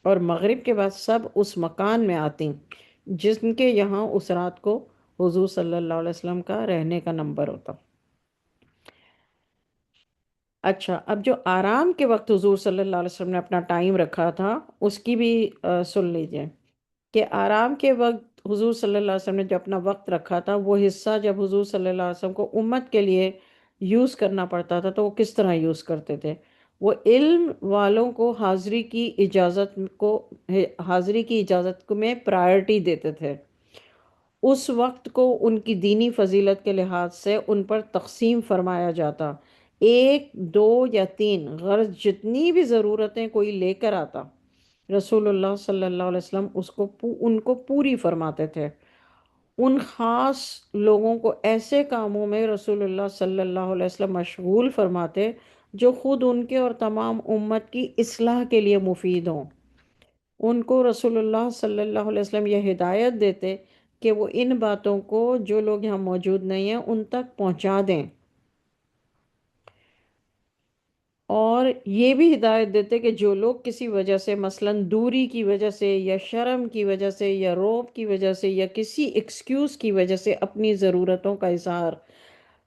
اور مغرب کے بعد سب اس مکان میں آتی جن کے یہاں اس رات کو حضور صلی اللہ علیہ وسلم کا رہنے کا نمبر ہوتا۔ اچھا، اب جو آرام کے وقت حضور صلی اللہ علیہ وسلم نے اپنا ٹائم رکھا تھا اس کی بھی سن لیجئے کہ آرام کے وقت حضور صلی اللہ علیہ وسلم نے جو اپنا وقت رکھا تھا، وہ حصہ جب حضور صلی اللہ علیہ وسلم کو امت کے لیے یوز کرنا پڑتا تھا تو وہ کس طرح یوز کرتے تھے؟ وہ علم والوں کو حاضری کی اجازت میں پرائرٹی دیتے تھے، اس وقت کو ان کی دینی فضیلت کے لحاظ سے ان پر تقسیم فرمایا جاتا، ایک دو یا تین، غرض جتنی بھی ضرورتیں کوئی لے کر آتا رسول اللہ صلی اللہ علیہ وسلم ان کو پوری فرماتے تھے۔ ان خاص لوگوں کو ایسے کاموں میں رسول اللہ صلی اللہ علیہ وسلم مشغول فرماتے جو خود ان کے اور تمام امت کی اصلاح کے لیے مفید ہوں۔ ان کو رسول اللہ صلی اللہ علیہ وسلم یہ ہدایت دیتے کہ وہ ان باتوں کو جو لوگ یہاں موجود نہیں ہیں ان تک پہنچا دیں، اور یہ بھی ہدایت دیتے کہ جو لوگ کسی وجہ سے، مثلاً دوری کی وجہ سے یا شرم کی وجہ سے یا روب کی وجہ سے یا کسی ایکسکیوز کی وجہ سے اپنی ضرورتوں کا اظہار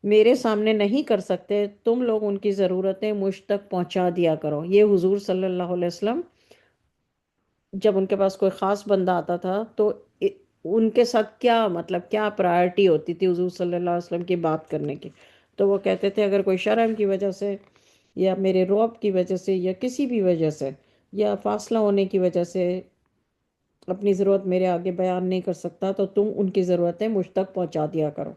میرے سامنے نہیں کر سکتے، تم لوگ ان کی ضرورتیں مجھ تک پہنچا دیا کرو۔ یہ حضور صلی اللہ علیہ وسلم جب ان کے پاس کوئی خاص بندہ آتا تھا تو ان کے ساتھ کیا مطلب کیا پرائرٹی ہوتی تھی حضور صلی اللہ علیہ وسلم کی بات کرنے کی؟ تو وہ کہتے تھے اگر کوئی شرم کی وجہ سے یا میرے رعب کی وجہ سے یا کسی بھی وجہ سے یا فاصلہ ہونے کی وجہ سے اپنی ضرورت میرے آگے بیان نہیں کر سکتا تو تم ان کی ضرورتیں مجھ تک پہنچا دیا کرو۔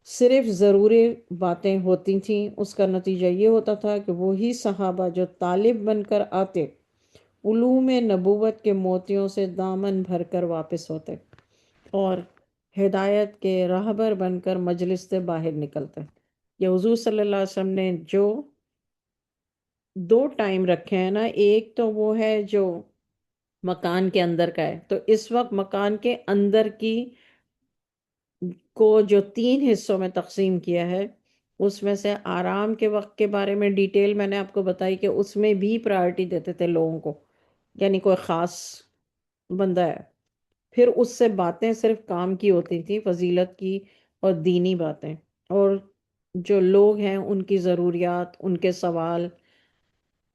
صرف ضروری باتیں ہوتی تھیں، اس کا نتیجہ یہ ہوتا تھا کہ وہی صحابہ جو طالب بن کر آتے علوم نبوت کے موتیوں سے دامن بھر کر واپس ہوتے اور ہدایت کے راہبر بن کر مجلس سے باہر نکلتے۔ یہ حضور صلی اللہ علیہ وسلم نے جو دو ٹائم رکھے ہیں نا، ایک تو وہ ہے جو مکان کے اندر کا ہے، تو اس وقت مکان کے اندر کی کو جو تین حصوں میں تقسیم کیا ہے، اس میں سے آرام کے وقت کے بارے میں ڈیٹیل میں نے آپ کو بتائی کہ اس میں بھی پرائرٹی دیتے تھے لوگوں کو، یعنی کوئی خاص بندہ ہے۔ پھر اس سے باتیں صرف کام کی ہوتی تھی، فضیلت کی اور دینی باتیں، اور جو لوگ ہیں ان کی ضروریات، ان کے سوال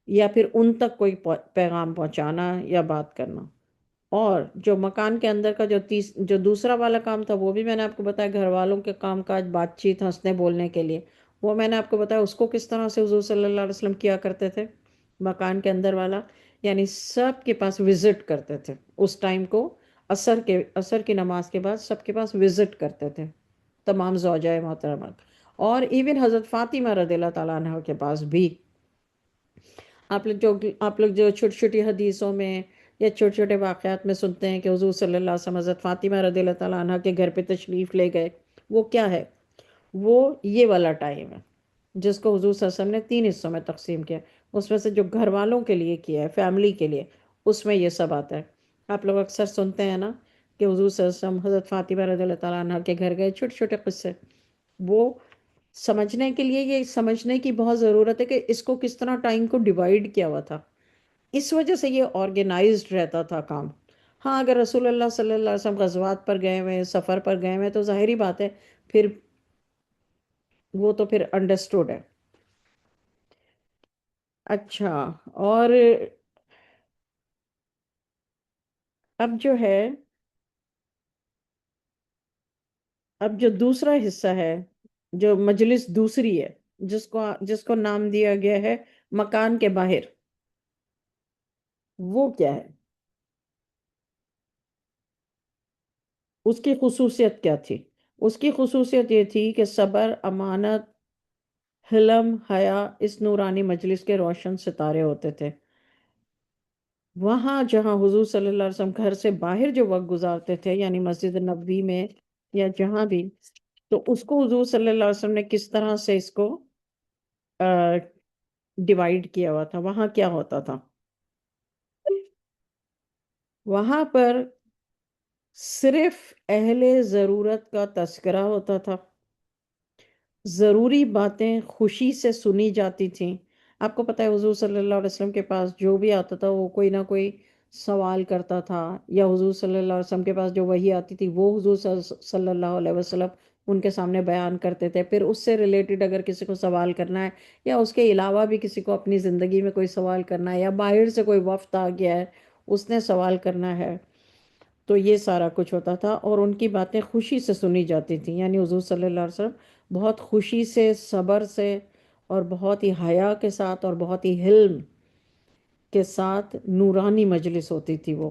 یا پھر ان تک کوئی پیغام پہنچانا یا بات کرنا۔ اور جو مکان کے اندر کا جو دوسرا والا کام تھا وہ بھی میں نے آپ کو بتایا، گھر والوں کے کام کاج، بات چیت، ہنسنے بولنے کے لیے، وہ میں نے آپ کو بتایا اس کو کس طرح سے حضور صلی اللہ علیہ وسلم کیا کرتے تھے۔ مکان کے اندر والا یعنی سب کے پاس وزٹ کرتے تھے اس ٹائم کو، عصر کی نماز کے بعد سب کے پاس وزٹ کرتے تھے، تمام زوجائے محترمات، اور ایون حضرت فاطمہ رضی اللہ تعالیٰ عنہ کے پاس بھی۔ آپ لوگ جو چھوٹی چھوٹی حدیثوں میں یا چھوٹے چھوٹے واقعات میں سنتے ہیں کہ حضور صلی اللہ علیہ وسلم حضرت فاطمہ رضی اللہ تعالیٰ عنہ کے گھر پہ تشریف لے گئے، وہ کیا ہے؟ وہ یہ والا ٹائم ہے جس کو حضور صلی اللہ علیہ وسلم نے تین حصوں میں تقسیم کیا۔ اس میں سے جو گھر والوں کے لیے کیا ہے، فیملی کے لیے، اس میں یہ سب آتا ہے۔ آپ لوگ اکثر سنتے ہیں نا کہ حضور صلی اللہ علیہ وسلم حضرت فاطمہ رضی اللہ تعالیٰ عنہ کے گھر گئے، چھوٹے چھوٹے قصے۔ وہ سمجھنے کے لیے یہ سمجھنے کی بہت ضرورت ہے کہ اس کو کس طرح ٹائم کو ڈیوائیڈ کیا ہوا تھا، اس وجہ سے یہ آرگنائزڈ رہتا تھا کام۔ ہاں اگر رسول اللہ صلی اللہ علیہ وسلم غزوات پر گئے ہوئے ہیں، سفر پر گئے ہوئے ہیں، تو ظاہری بات ہے پھر وہ تو پھر انڈرسٹوڈ ہے۔ اچھا، اور اب جو ہے، اب جو دوسرا حصہ ہے، جو مجلس دوسری ہے، جس کو نام دیا گیا ہے مکان کے باہر، وہ کیا ہے؟ اس کی خصوصیت کیا تھی؟ اس کی خصوصیت یہ تھی کہ صبر، امانت، حلم، حیا اس نورانی مجلس کے روشن ستارے ہوتے تھے۔ وہاں جہاں حضور صلی اللہ علیہ وسلم گھر سے باہر جو وقت گزارتے تھے، یعنی مسجد نبوی میں یا جہاں بھی، تو اس کو حضور صلی اللہ علیہ وسلم نے کس طرح سے اس کو ڈیوائیڈ کیا ہوا تھا؟ وہاں کیا ہوتا تھا؟ وہاں پر صرف اہل ضرورت کا تذکرہ ہوتا تھا، ضروری باتیں خوشی سے سنی جاتی تھیں۔ آپ کو پتہ ہے حضور صلی اللہ علیہ وسلم کے پاس جو بھی آتا تھا وہ کوئی نہ کوئی سوال کرتا تھا، یا حضور صلی اللہ علیہ وسلم کے پاس جو وحی آتی تھی وہ حضور صلی اللہ علیہ وسلم ان کے سامنے بیان کرتے تھے۔ پھر اس سے ریلیٹڈ اگر کسی کو سوال کرنا ہے یا اس کے علاوہ بھی کسی کو اپنی زندگی میں کوئی سوال کرنا ہے، یا باہر سے کوئی وفد آ گیا ہے اس نے سوال کرنا ہے، تو یہ سارا کچھ ہوتا تھا، اور ان کی باتیں خوشی سے سنی جاتی تھیں۔ یعنی حضور صلی اللہ علیہ وسلم بہت خوشی سے، صبر سے، اور بہت ہی حیا کے ساتھ اور بہت ہی حلم کے ساتھ، نورانی مجلس ہوتی تھی وہ۔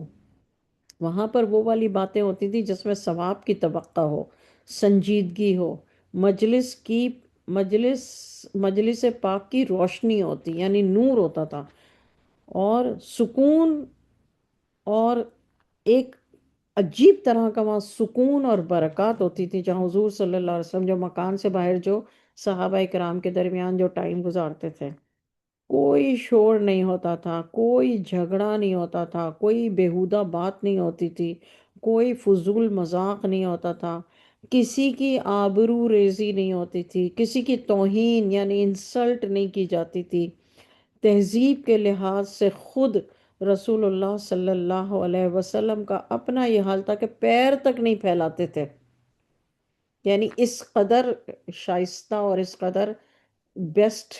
وہاں پر وہ والی باتیں ہوتی تھی جس میں ثواب کی توقع ہو، سنجیدگی ہو، مجلس کی مجلس مجلس پاک کی روشنی ہوتی، یعنی نور ہوتا تھا، اور سکون، اور ایک عجیب طرح کا وہاں سکون اور برکات ہوتی تھی جہاں حضور صلی اللہ علیہ وسلم جو مکان سے باہر جو صحابہ کرام کے درمیان جو ٹائم گزارتے تھے، کوئی شور نہیں ہوتا تھا، کوئی جھگڑا نہیں ہوتا تھا، کوئی بیہودہ بات نہیں ہوتی تھی، کوئی فضول مذاق نہیں ہوتا تھا، کسی کی آبرو ریزی نہیں ہوتی تھی، کسی کی توہین یعنی انسلٹ نہیں کی جاتی تھی۔ تہذیب کے لحاظ سے خود رسول اللہ صلی اللہ علیہ وسلم کا اپنا یہ حال تھا کہ پیر تک نہیں پھیلاتے تھے، یعنی اس قدر شائستہ اور اس قدر بیسٹ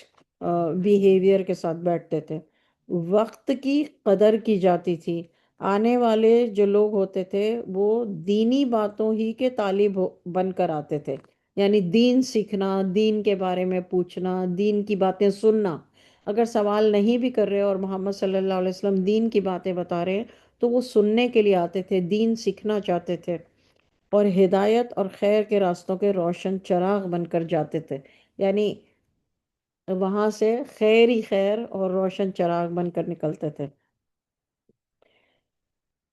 بیہیویئر کے ساتھ بیٹھتے تھے. وقت کی قدر کی جاتی تھی. آنے والے جو لوگ ہوتے تھے وہ دینی باتوں ہی کے طالب بن کر آتے تھے. یعنی دین سیکھنا، دین کے بارے میں پوچھنا، دین کی باتیں سننا. اگر سوال نہیں بھی کر رہے اور محمد صلی اللہ علیہ وسلم دین کی باتیں بتا رہے ہیں تو وہ سننے کے لیے آتے تھے، دین سیکھنا چاہتے تھے اور ہدایت اور خیر کے راستوں کے روشن چراغ بن کر جاتے تھے. یعنی وہاں سے خیر ہی خیر اور روشن چراغ بن کر نکلتے تھے.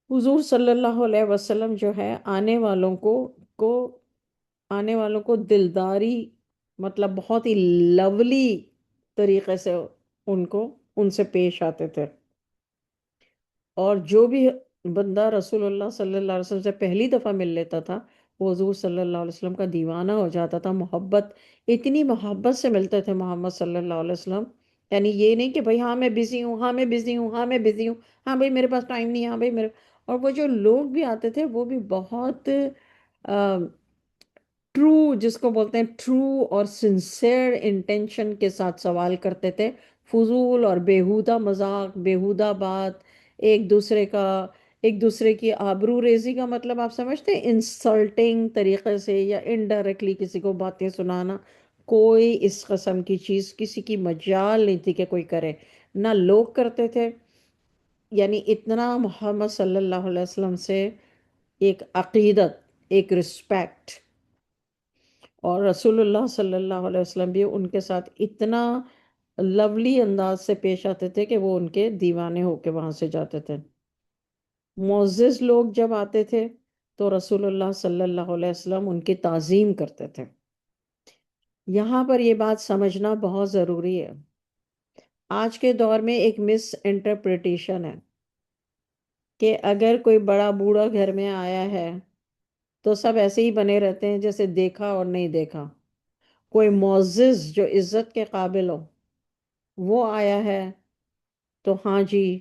حضور صلی اللہ علیہ وسلم جو ہے کو آنے والوں کو دلداری، مطلب بہت ہی لولی طریقے سے ان سے پیش آتے تھے. اور جو بھی بندہ رسول اللہ صلی اللہ علیہ وسلم سے پہلی دفعہ مل لیتا تھا وہ حضور صلی اللہ علیہ وسلم کا دیوانہ ہو جاتا تھا. اتنی محبت سے ملتے تھے محمد صلی اللہ علیہ وسلم. یعنی یہ نہیں کہ بھائی ہاں میں بزی ہوں، ہاں میں بزی ہوں، ہاں میں بزی ہوں، ہاں بھائی میرے پاس ٹائم نہیں ہے، ہاں بھائی میرے. اور وہ جو لوگ بھی آتے تھے وہ بھی بہت ٹرو، جس کو بولتے ہیں ٹرو اور سنسیئر انٹینشن کے ساتھ سوال کرتے تھے. فضول اور بیہودہ مذاق، بیہودہ بات، ایک دوسرے کا ایک دوسرے کی آبرو ریزی کا مطلب آپ سمجھتے ہیں انسلٹنگ طریقے سے یا انڈائریکٹلی کسی کو باتیں سنانا. کوئی اس قسم کی چیز کسی کی مجال نہیں تھی کہ کوئی کرے، نہ لوگ کرتے تھے. یعنی اتنا محمد صلی اللہ علیہ وسلم سے ایک عقیدت، ایک رسپیکٹ. اور رسول اللہ صلی اللہ علیہ وسلم بھی ان کے ساتھ اتنا لولی انداز سے پیش آتے تھے کہ وہ ان کے دیوانے ہو کے وہاں سے جاتے تھے. معزز لوگ جب آتے تھے تو رسول اللہ صلی اللہ علیہ وسلم ان کی تعظیم کرتے تھے. یہاں پر یہ بات سمجھنا بہت ضروری ہے. آج کے دور میں ایک مس انٹرپریٹیشن ہے کہ اگر کوئی بڑا بوڑھا گھر میں آیا ہے تو سب ایسے ہی بنے رہتے ہیں جیسے دیکھا اور نہیں دیکھا. کوئی معزز جو عزت کے قابل ہو وہ آیا ہے تو ہاں جی،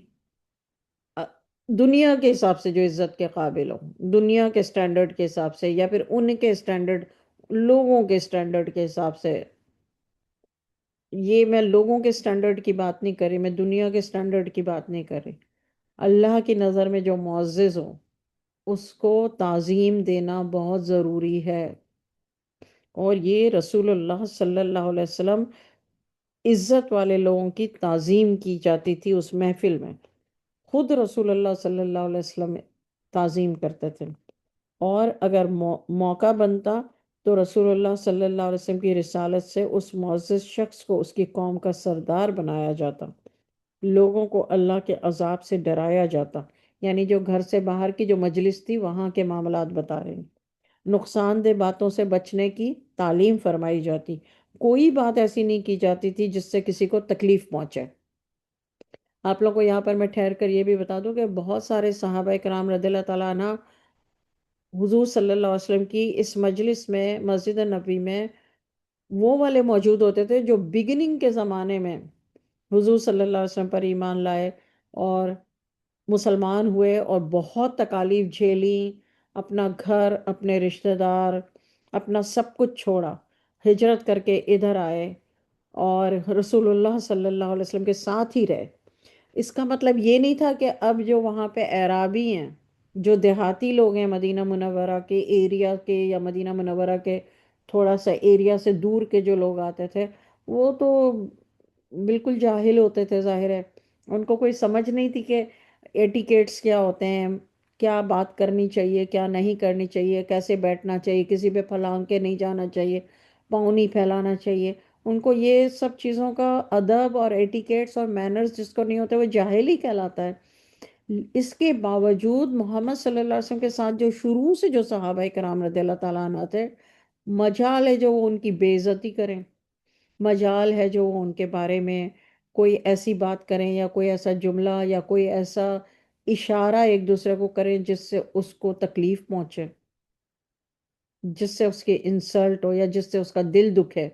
دنیا کے حساب سے جو عزت کے قابل ہو، دنیا کے سٹینڈرڈ کے حساب سے یا پھر ان کے سٹینڈرڈ، لوگوں کے سٹینڈرڈ کے حساب سے. یہ میں لوگوں کے سٹینڈرڈ کی بات نہیں کر رہی، میں دنیا کے سٹینڈرڈ کی بات نہیں کر رہی. اللہ کی نظر میں جو معزز ہو اس کو تعظیم دینا بہت ضروری ہے. اور یہ رسول اللہ صلی اللہ علیہ وسلم عزت والے لوگوں کی تعظیم کی جاتی تھی اس محفل میں. خود رسول اللہ صلی اللہ علیہ وسلم تعظیم کرتے تھے. اور اگر موقع بنتا تو رسول اللہ صلی اللہ علیہ وسلم کی رسالت سے اس معزز شخص کو اس کی قوم کا سردار بنایا جاتا، لوگوں کو اللہ کے عذاب سے ڈرایا جاتا. یعنی جو گھر سے باہر کی جو مجلس تھی وہاں کے معاملات بتا رہے ہیں، نقصان دہ باتوں سے بچنے کی تعلیم فرمائی جاتی. کوئی بات ایسی نہیں کی جاتی تھی جس سے کسی کو تکلیف پہنچے. آپ لوگ کو یہاں پر میں ٹھہر کر یہ بھی بتا دوں کہ بہت سارے صحابہ کرام رضی اللہ تعالیٰ عنہ حضور صلی اللہ علیہ وسلم کی اس مجلس میں، مسجد نبوی میں وہ والے موجود ہوتے تھے جو بگننگ کے زمانے میں حضور صلی اللہ علیہ وسلم پر ایمان لائے اور مسلمان ہوئے اور بہت تکالیف جھیلی، اپنا گھر، اپنے رشتہ دار، اپنا سب کچھ چھوڑا، ہجرت کر کے ادھر آئے اور رسول اللہ صلی اللہ علیہ وسلم کے ساتھ ہی رہے. اس کا مطلب یہ نہیں تھا کہ اب جو وہاں پہ اعرابی ہیں، جو دیہاتی لوگ ہیں مدینہ منورہ کے ایریا کے یا مدینہ منورہ کے تھوڑا سا ایریا سے دور کے جو لوگ آتے تھے وہ تو بالکل جاہل ہوتے تھے. ظاہر ہے ان کو کوئی سمجھ نہیں تھی کہ ایٹیکیٹس کیا ہوتے ہیں، کیا بات کرنی چاہیے، کیا نہیں کرنی چاہیے، کیسے بیٹھنا چاہیے، کسی پہ پھلانگ کے نہیں جانا چاہیے، پاؤں نہیں پھیلانا چاہیے. ان کو یہ سب چیزوں کا ادب اور ایٹیکیٹس اور مینرز جس کو نہیں ہوتے وہ جاہل ہی کہلاتا ہے. اس کے باوجود محمد صلی اللہ علیہ وسلم کے ساتھ جو شروع سے جو صحابہ کرام رضی اللہ تعالیٰ عنہ تھے، مجال ہے جو وہ ان کی بے عزتی کریں، مجال ہے جو وہ ان کے بارے میں کوئی ایسی بات کریں یا کوئی ایسا جملہ یا کوئی ایسا اشارہ ایک دوسرے کو کریں جس سے اس کو تکلیف پہنچے، جس سے اس کی انسلٹ ہو یا جس سے اس کا دل دکھے.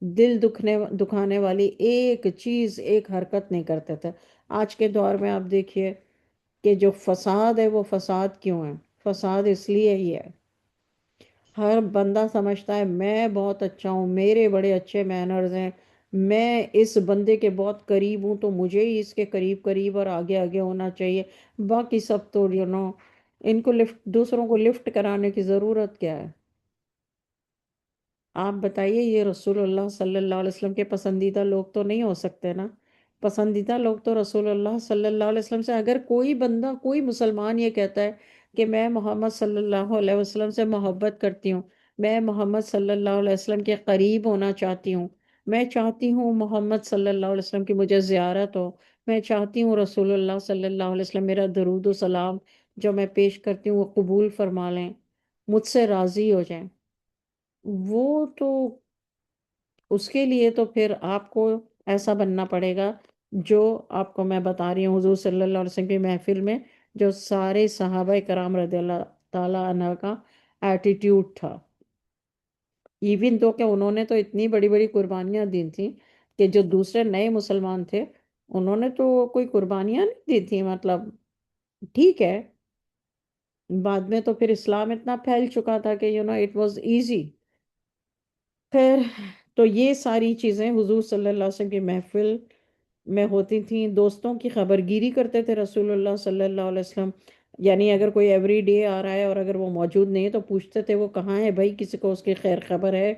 دکھانے والی ایک چیز، ایک حرکت نہیں کرتے تھے. آج کے دور میں آپ دیکھیے کہ جو فساد ہے وہ فساد کیوں ہے؟ فساد اس لیے ہی ہے ہر بندہ سمجھتا ہے میں بہت اچھا ہوں، میرے بڑے اچھے مینرز ہیں، میں اس بندے کے بہت قریب ہوں تو مجھے ہی اس کے قریب قریب اور آگے آگے ہونا چاہیے۔ باقی سب تو ان کو لفٹ، دوسروں کو لفٹ کرانے کی ضرورت کیا ہے؟ آپ بتائیے، یہ رسول اللہ صلی اللہ علیہ وسلم کے پسندیدہ لوگ تو نہیں ہو سکتے نا؟ پسندیدہ لوگ تو رسول اللہ صلی اللہ علیہ وسلم سے، اگر کوئی بندہ، کوئی مسلمان یہ کہتا ہے کہ میں محمد صلی اللہ علیہ وسلم سے محبت کرتی ہوں، میں محمد صلی اللہ علیہ وسلم کے قریب ہونا چاہتی ہوں، میں چاہتی ہوں محمد صلی اللہ علیہ وسلم کی مجھے زیارت ہو، میں چاہتی ہوں رسول اللہ صلی اللہ علیہ وسلم میرا درود و سلام جو میں پیش کرتی ہوں وہ قبول فرما لیں، مجھ سے راضی ہو جائیں، وہ تو اس کے لیے تو پھر آپ کو ایسا بننا پڑے گا جو آپ کو میں بتا رہی ہوں، حضور صلی اللہ علیہ وسلم کی محفل میں جو سارے صحابہ کرام رضی اللہ تعالیٰ عنہ کا ایٹیٹیوڈ تھا، ایون تو کہ انہوں نے تو اتنی بڑی بڑی قربانیاں دی تھیں کہ جو دوسرے نئے مسلمان تھے انہوں نے تو کوئی قربانیاں نہیں دی تھیں، مطلب ٹھیک ہے، بعد میں تو پھر اسلام اتنا پھیل چکا تھا کہ اٹ واز ایزی۔ خیر، تو یہ ساری چیزیں حضور صلی اللہ علیہ وسلم کی محفل میں ہوتی تھیں، دوستوں کی خبر گیری کرتے تھے رسول اللہ صلی اللہ علیہ وسلم، یعنی اگر کوئی ایوری ڈے آ رہا ہے اور اگر وہ موجود نہیں ہے تو پوچھتے تھے وہ کہاں ہے بھائی، کسی کو اس کی خیر خبر ہے،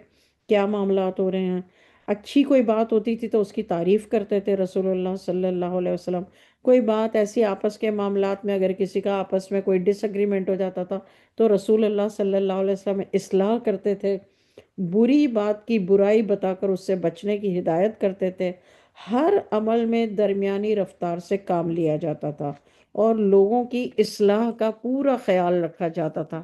کیا معاملات ہو رہے ہیں۔ اچھی کوئی بات ہوتی تھی تو اس کی تعریف کرتے تھے رسول اللہ صلی اللہ علیہ وسلم۔ کوئی بات ایسی آپس کے معاملات میں اگر کسی کا آپس میں کوئی ڈس اگریمنٹ ہو جاتا تھا تو رسول اللہ صلی اللہ علیہ وسلم اصلاح کرتے تھے، بری بات کی برائی بتا کر اس سے بچنے کی ہدایت کرتے تھے، ہر عمل میں درمیانی رفتار سے کام لیا جاتا تھا اور لوگوں کی اصلاح کا پورا خیال رکھا جاتا تھا۔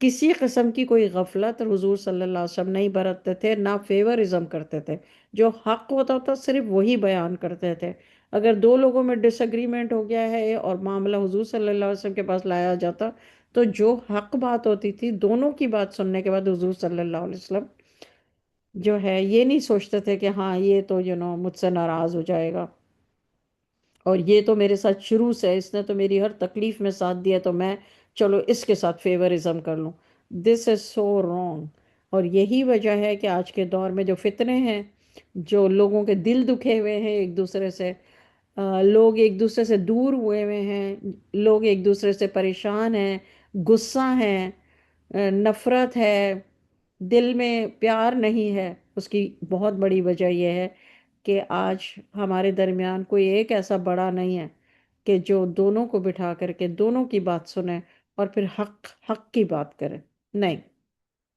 کسی قسم کی کوئی غفلت حضور صلی اللہ علیہ وسلم نہیں برتتے تھے، نہ فیورزم کرتے تھے، جو حق ہوتا تھا صرف وہی بیان کرتے تھے۔ اگر دو لوگوں میں ڈس اگریمنٹ ہو گیا ہے اور معاملہ حضور صلی اللہ علیہ وسلم کے پاس لایا جاتا تو جو حق بات ہوتی تھی دونوں کی بات سننے کے بعد حضور صلی اللہ علیہ وسلم جو ہے یہ نہیں سوچتے تھے کہ ہاں یہ تو مجھ سے ناراض ہو جائے گا اور یہ تو میرے ساتھ شروع سے اس نے تو میری ہر تکلیف میں ساتھ دیا تو میں چلو اس کے ساتھ فیورزم کر لوں۔ دس از سو رانگ۔ اور یہی وجہ ہے کہ آج کے دور میں جو فتنے ہیں، جو لوگوں کے دل دکھے ہوئے ہیں ایک دوسرے سے، لوگ ایک دوسرے سے دور ہوئے ہوئے ہیں، لوگ ایک دوسرے سے پریشان ہیں، غصہ ہیں، نفرت ہے، دل میں پیار نہیں ہے، اس کی بہت بڑی وجہ یہ ہے کہ آج ہمارے درمیان کوئی ایک ایسا بڑا نہیں ہے کہ جو دونوں کو بٹھا کر کے دونوں کی بات سنے اور پھر حق حق کی بات کرے۔ نہیں،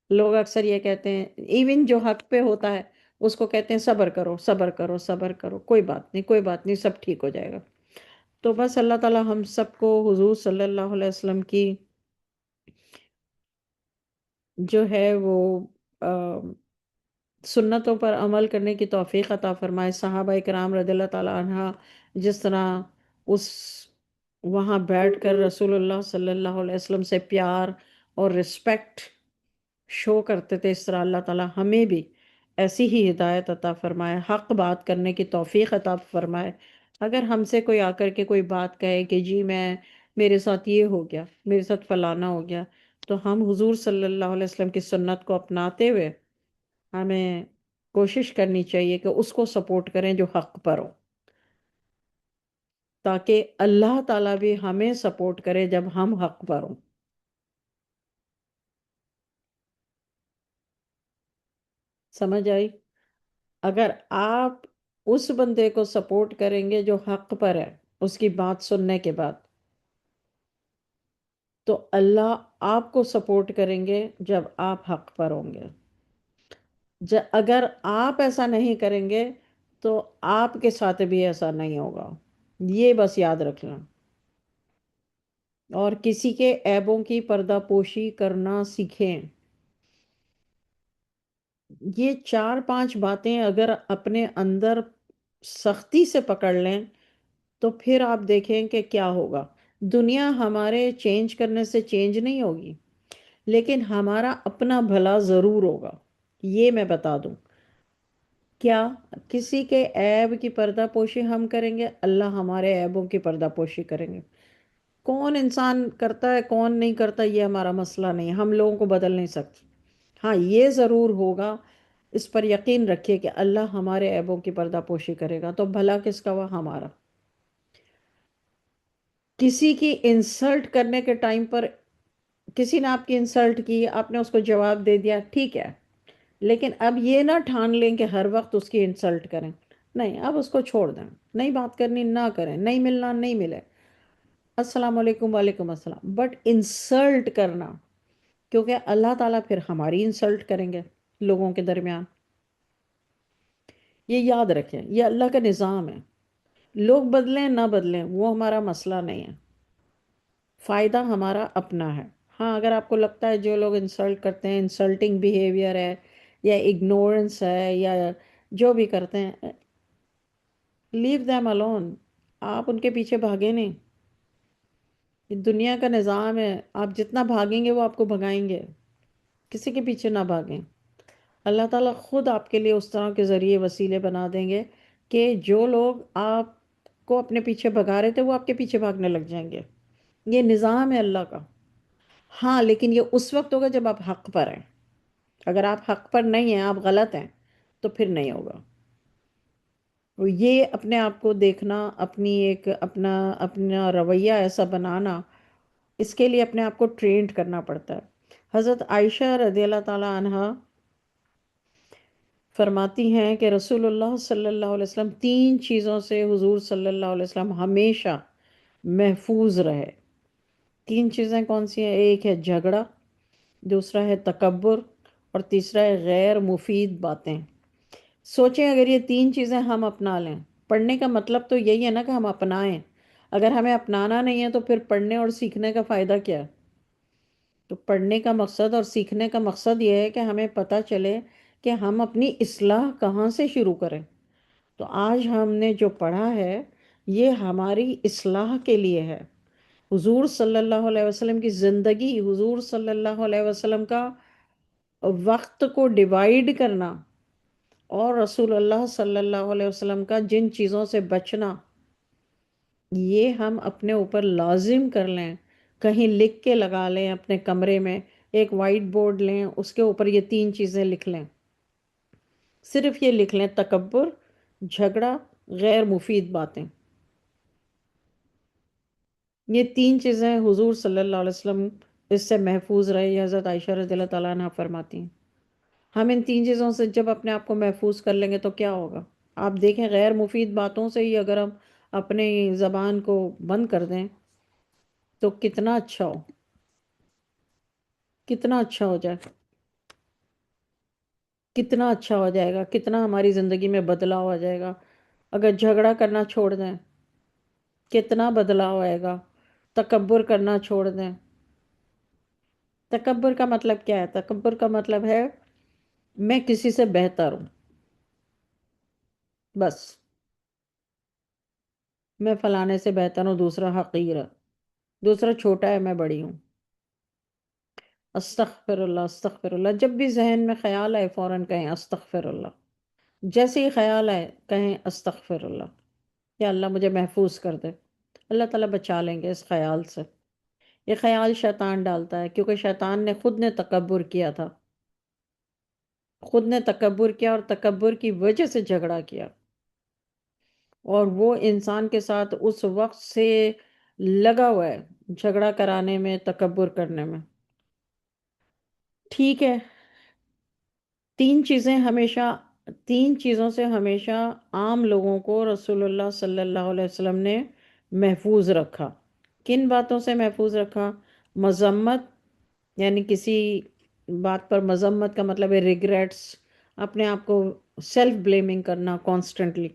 لوگ اکثر یہ کہتے ہیں، ایون جو حق پہ ہوتا ہے اس کو کہتے ہیں صبر کرو صبر کرو صبر کرو، کوئی بات نہیں کوئی بات نہیں، سب ٹھیک ہو جائے گا۔ تو بس اللہ تعالی ہم سب کو حضور صلی اللہ علیہ وسلم کی جو ہے وہ سنتوں پر عمل کرنے کی توفیق عطا فرمائے۔ صحابہ کرام رضی اللہ تعالی عنہ جس طرح اس وہاں بیٹھ کر رسول اللہ صلی اللہ علیہ وسلم سے پیار اور رسپیکٹ شو کرتے تھے، اس طرح اللہ تعالی ہمیں بھی ایسی ہی ہدایت عطا فرمائے، حق بات کرنے کی توفیق عطا فرمائے۔ اگر ہم سے کوئی آ کر کے کوئی بات کہے کہ جی میرے ساتھ یہ ہو گیا، میرے ساتھ فلانا ہو گیا، تو ہم حضور صلی اللہ علیہ وسلم کی سنت کو اپناتے ہوئے ہمیں کوشش کرنی چاہیے کہ اس کو سپورٹ کریں جو حق پر ہو، تاکہ اللہ تعالیٰ بھی ہمیں سپورٹ کرے جب ہم حق پر ہوں۔ سمجھ آئی؟ اگر آپ اس بندے کو سپورٹ کریں گے جو حق پر ہے اس کی بات سننے کے بعد، تو اللہ آپ کو سپورٹ کریں گے جب آپ حق پر ہوں گے۔ اگر آپ ایسا نہیں کریں گے تو آپ کے ساتھ بھی ایسا نہیں ہوگا، یہ بس یاد رکھنا۔ اور کسی کے عیبوں کی پردہ پوشی کرنا سیکھیں۔ یہ چار پانچ باتیں اگر اپنے اندر سختی سے پکڑ لیں تو پھر آپ دیکھیں کہ کیا ہوگا۔ دنیا ہمارے چینج کرنے سے چینج نہیں ہوگی، لیکن ہمارا اپنا بھلا ضرور ہوگا، یہ میں بتا دوں۔ کیا؟ کسی کے عیب کی پردہ پوشی ہم کریں گے، اللہ ہمارے عیبوں کی پردہ پوشی کریں گے۔ کون انسان کرتا ہے کون نہیں کرتا یہ ہمارا مسئلہ نہیں ہے، ہم لوگوں کو بدل نہیں سکتے، ہاں یہ ضرور ہوگا، اس پر یقین رکھیے کہ اللہ ہمارے عیبوں کی پردہ پوشی کرے گا، تو بھلا کس کا؟ وہ ہمارا۔ کسی کی انسلٹ کرنے کے ٹائم پر، کسی نے آپ کی انسلٹ کی، آپ نے اس کو جواب دے دیا، ٹھیک ہے، لیکن اب یہ نہ ٹھان لیں کہ ہر وقت اس کی انسلٹ کریں، نہیں، اب اس کو چھوڑ دیں، نہیں بات کرنی نہ کریں، نہیں ملنا نہیں ملے، السلام علیکم وعلیکم السلام، بٹ انسلٹ کرنا، کیونکہ اللہ تعالیٰ پھر ہماری انسلٹ کریں گے لوگوں کے درمیان، یہ یاد رکھیں، یہ اللہ کا نظام ہے، لوگ بدلیں نہ بدلیں وہ ہمارا مسئلہ نہیں ہے، فائدہ ہمارا اپنا ہے۔ ہاں اگر آپ کو لگتا ہے جو لوگ انسلٹ کرتے ہیں، انسلٹنگ بیہیویئر ہے یا اگنورنس ہے یا جو بھی کرتے ہیں، لیو them alone، آپ ان کے پیچھے بھاگیں نہیں، یہ دنیا کا نظام ہے، آپ جتنا بھاگیں گے وہ آپ کو بھگائیں گے، کسی کے پیچھے نہ بھاگیں، اللہ تعالیٰ خود آپ کے لیے اس طرح کے ذریعے وسیلے بنا دیں گے کہ جو لوگ آپ کو اپنے پیچھے بھگا رہے تھے وہ آپ کے پیچھے بھاگنے لگ جائیں گے، یہ نظام ہے اللہ کا۔ ہاں لیکن یہ اس وقت ہوگا جب آپ حق پر ہیں، اگر آپ حق پر نہیں ہیں، آپ غلط ہیں، تو پھر نہیں ہوگا۔ یہ اپنے آپ کو دیکھنا، اپنی ایک اپنا رویہ ایسا بنانا، اس کے لیے اپنے آپ کو ٹرینڈ کرنا پڑتا ہے۔ حضرت عائشہ رضی اللہ تعالی عنہا فرماتی ہیں کہ رسول اللہ صلی اللہ علیہ وسلم تین چیزوں سے حضور صلی اللہ علیہ وسلم ہمیشہ محفوظ رہے۔ تین چیزیں کون سی ہیں؟ ایک ہے جھگڑا، دوسرا ہے تکبر، اور تیسرا ہے غیر مفید باتیں۔ سوچیں اگر یہ تین چیزیں ہم اپنا لیں، پڑھنے کا مطلب تو یہی ہے نا کہ ہم اپنائیں، اگر ہمیں اپنانا نہیں ہے تو پھر پڑھنے اور سیکھنے کا فائدہ کیا ہے؟ تو پڑھنے کا مقصد اور سیکھنے کا مقصد یہ ہے کہ ہمیں پتہ چلے کہ ہم اپنی اصلاح کہاں سے شروع کریں۔ تو آج ہم نے جو پڑھا ہے یہ ہماری اصلاح کے لیے ہے، حضور صلی اللہ علیہ وسلم کی زندگی، حضور صلی اللہ علیہ وسلم کا وقت کو ڈیوائیڈ کرنا، اور رسول اللہ صلی اللہ علیہ وسلم کا جن چیزوں سے بچنا، یہ ہم اپنے اوپر لازم کر لیں، کہیں لکھ کے لگا لیں، اپنے کمرے میں ایک وائٹ بورڈ لیں، اس کے اوپر یہ تین چیزیں لکھ لیں، صرف یہ لکھ لیں: تکبر، جھگڑا، غیر مفید باتیں۔ یہ تین چیزیں حضور صلی اللہ علیہ وسلم اس سے محفوظ رہے، یہ حضرت عائشہ رضی اللہ تعالیٰ عنہ فرماتی ہیں۔ ہم ان تین چیزوں سے جب اپنے آپ کو محفوظ کر لیں گے تو کیا ہوگا؟ آپ دیکھیں غیر مفید باتوں سے ہی اگر ہم اپنے زبان کو بند کر دیں تو کتنا اچھا ہو، کتنا اچھا ہو جائے، کتنا اچھا ہو جائے گا، کتنا ہماری زندگی میں بدلاؤ آ جائے گا۔ اگر جھگڑا کرنا چھوڑ دیں کتنا بدلاؤ آئے گا، تکبر کرنا چھوڑ دیں۔ تکبر کا مطلب کیا ہے؟ تکبر کا مطلب ہے میں کسی سے بہتر ہوں، بس میں فلانے سے بہتر ہوں، دوسرا حقیر ہے، دوسرا چھوٹا ہے، میں بڑی ہوں۔ استغفر اللہ، استغفر اللہ، جب بھی ذہن میں خیال آئے فوراً کہیں استغفر اللہ، جیسے ہی خیال آئے کہیں استغفر اللہ، یا اللہ مجھے محفوظ کر دے، اللہ تعالیٰ بچا لیں گے اس خیال سے۔ یہ خیال شیطان ڈالتا ہے، کیونکہ شیطان نے خود نے تکبر کیا تھا، خود نے تکبر کیا اور تکبر کی وجہ سے جھگڑا کیا، اور وہ انسان کے ساتھ اس وقت سے لگا ہوا ہے جھگڑا کرانے میں، تکبر کرنے میں۔ ٹھیک ہے، تین چیزیں ہمیشہ، تین چیزوں سے ہمیشہ عام لوگوں کو رسول اللہ صلی اللہ علیہ وسلم نے محفوظ رکھا۔ کن باتوں سے محفوظ رکھا؟ مذمت، یعنی کسی بات پر مذمت کا مطلب ہے ریگریٹس، اپنے آپ کو سیلف بلیمنگ کرنا کانسٹنٹلی،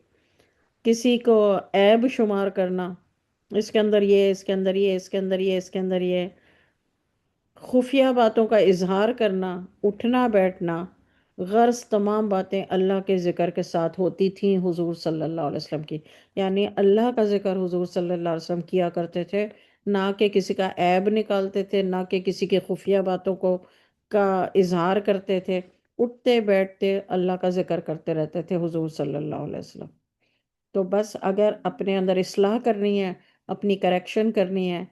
کسی کو عیب شمار کرنا، اس کے اندر یہ، اس کے اندر یہ، اس کے اندر یہ، اس کے اندر یہ، خفیہ باتوں کا اظہار کرنا، اٹھنا بیٹھنا، غرض تمام باتیں اللہ کے ذکر کے ساتھ ہوتی تھیں حضور صلی اللہ علیہ وسلم کی، یعنی اللہ کا ذکر حضور صلی اللہ علیہ وسلم کیا کرتے تھے، نہ کہ کسی کا عیب نکالتے تھے، نہ کہ کسی کے خفیہ باتوں کو کا اظہار کرتے تھے، اٹھتے بیٹھتے اللہ کا ذکر کرتے رہتے تھے حضور صلی اللہ علیہ وسلم۔ تو بس اگر اپنے اندر اصلاح کرنی ہے، اپنی کریکشن کرنی ہے،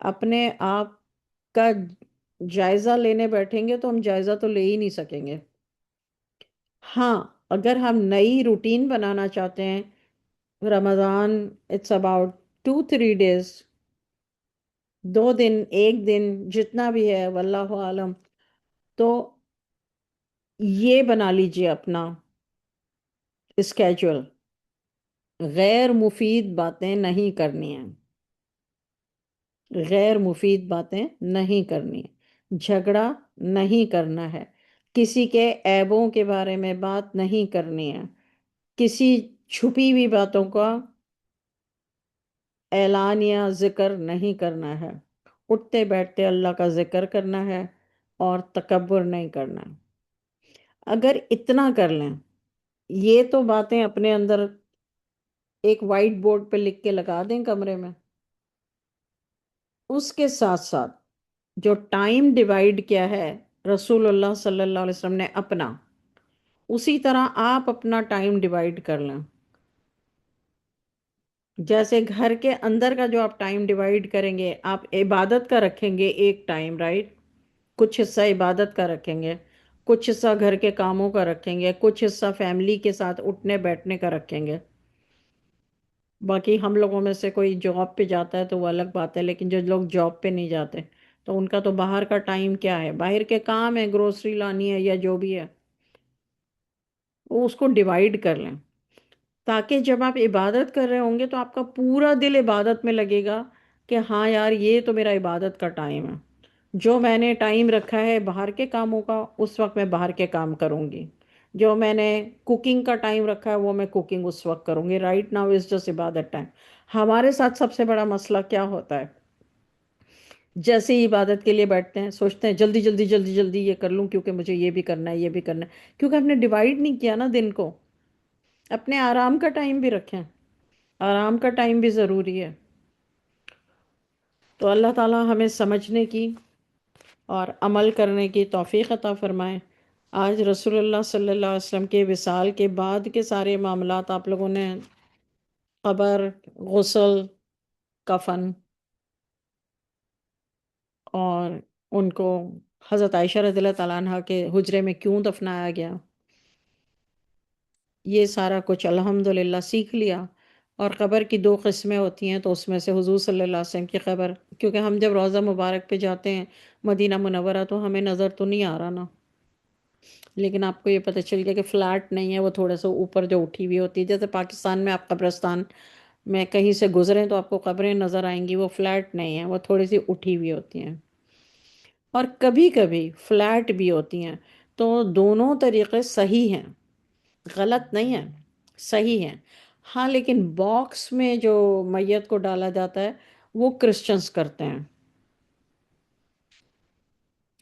اپنے آپ کا جائزہ لینے بیٹھیں گے تو ہم جائزہ تو لے ہی نہیں سکیں گے۔ ہاں، اگر ہم نئی روٹین بنانا چاہتے ہیں، رمضان اٹس اباؤٹ 2-3 days، 2 دن، 1 دن، جتنا بھی ہے واللہ عالم، تو یہ بنا لیجئے اپنا اسکیجول، غیر مفید باتیں نہیں کرنی ہیں، غیر مفید باتیں نہیں کرنی ہیں، جھگڑا نہیں کرنا ہے، کسی کے عیبوں کے بارے میں بات نہیں کرنی ہے، کسی چھپی ہوئی باتوں کا اعلان یا ذکر نہیں کرنا ہے، اٹھتے بیٹھتے اللہ کا ذکر کرنا ہے اور تکبر نہیں کرنا ہے۔ اگر اتنا کر لیں، یہ تو باتیں اپنے اندر ایک وائٹ بورڈ پہ لکھ کے لگا دیں کمرے میں، اس کے ساتھ ساتھ جو ٹائم ڈیوائیڈ کیا ہے رسول اللہ صلی اللہ علیہ وسلم نے اپنا، اسی طرح آپ اپنا ٹائم ڈیوائیڈ کر لیں۔ جیسے گھر کے اندر کا جو آپ ٹائم ڈیوائیڈ کریں گے، آپ عبادت کا رکھیں گے ایک ٹائم، رائٹ؟ کچھ حصہ عبادت کا رکھیں گے، کچھ حصہ گھر کے کاموں کا رکھیں گے، کچھ حصہ فیملی کے ساتھ اٹھنے بیٹھنے کا رکھیں گے۔ باقی ہم لوگوں میں سے کوئی جاب پہ جاتا ہے تو وہ الگ بات ہے، لیکن جو لوگ جاب پہ نہیں جاتے تو ان کا تو باہر کا ٹائم کیا ہے، باہر کے کام ہے، گروسری لانی ہے یا جو بھی ہے، وہ اس کو ڈیوائیڈ کر لیں، تاکہ جب آپ عبادت کر رہے ہوں گے تو آپ کا پورا دل عبادت میں لگے گا کہ ہاں یار یہ تو میرا عبادت کا ٹائم ہے، جو میں نے ٹائم رکھا ہے باہر کے کاموں کا اس وقت میں باہر کے کام کروں گی، جو میں نے کوکنگ کا ٹائم رکھا ہے وہ میں کوکنگ اس وقت کروں گی، رائٹ ناؤ از جسٹ عبادت ٹائم۔ ہمارے ساتھ سب سے بڑا مسئلہ کیا ہوتا ہے؟ جیسے ہی عبادت کے لیے بیٹھتے ہیں سوچتے ہیں جلدی جلدی جلدی جلدی یہ کر لوں کیونکہ مجھے یہ بھی کرنا ہے، یہ بھی کرنا ہے، کیونکہ ہم نے ڈیوائیڈ نہیں کیا نا دن کو۔ اپنے آرام کا ٹائم بھی رکھیں، آرام کا ٹائم بھی ضروری ہے۔ تو اللہ تعالی ہمیں سمجھنے کی اور عمل کرنے کی توفیق عطا فرمائے۔ آج رسول اللہ صلی اللہ علیہ وسلم کے وصال کے بعد کے سارے معاملات آپ لوگوں نے، قبر، غسل، کفن، اور ان کو حضرت عائشہ رضی اللہ تعالیٰ عنہ کے حجرے میں کیوں دفنایا گیا، یہ سارا کچھ الحمدللہ سیکھ لیا۔ اور قبر کی 2 قسمیں ہوتی ہیں، تو اس میں سے حضور صلی اللہ علیہ وسلم کی قبر، کیونکہ ہم جب روضہ مبارک پہ جاتے ہیں مدینہ منورہ تو ہمیں نظر تو نہیں آ رہا نا، لیکن آپ کو یہ پتہ چل گیا کہ فلیٹ نہیں ہے، وہ تھوڑا سا اوپر جو اٹھی ہوئی ہوتی ہے، جیسے پاکستان میں آپ قبرستان میں کہیں سے گزریں تو آپ کو قبریں نظر آئیں گی، وہ فلیٹ نہیں ہیں، وہ تھوڑی سی اٹھی ہوئی ہوتی ہیں، اور کبھی کبھی فلیٹ بھی ہوتی ہیں۔ تو دونوں طریقے صحیح ہیں، غلط نہیں ہیں، صحیح ہیں۔ ہاں لیکن باکس میں جو میت کو ڈالا جاتا ہے وہ کرسچنز کرتے ہیں۔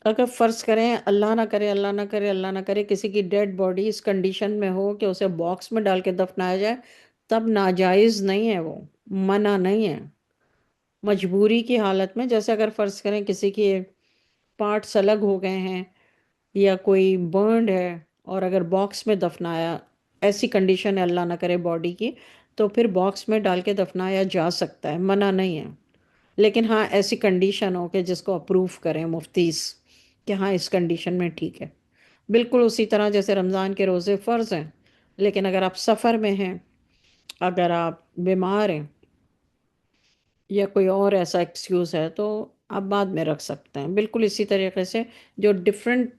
اگر فرض کریں، اللہ نہ کرے، اللہ نہ کرے، اللہ نہ کرے، کسی کی ڈیڈ باڈی اس کنڈیشن میں ہو کہ اسے باکس میں ڈال کے دفنایا جائے، تب ناجائز نہیں ہے، وہ منع نہیں ہے۔ مجبوری کی حالت میں، جیسے اگر فرض کریں کسی کے پارٹس الگ ہو گئے ہیں یا کوئی برنڈ ہے، اور اگر باکس میں دفنایا، ایسی کنڈیشن ہے اللہ نہ کرے باڈی کی، تو پھر باکس میں ڈال کے دفنایا جا سکتا ہے، منع نہیں ہے۔ لیکن ہاں ایسی کنڈیشن ہو کہ جس کو اپروو کریں مفتیس کہ ہاں اس کنڈیشن میں ٹھیک ہے۔ بالکل اسی طرح جیسے رمضان کے روزے فرض ہیں، لیکن اگر آپ سفر میں ہیں، اگر آپ بیمار ہیں یا کوئی اور ایسا ایکسکیوز ہے تو آپ بعد میں رکھ سکتے ہیں۔ بالکل اسی طریقے سے جو ڈفرینٹ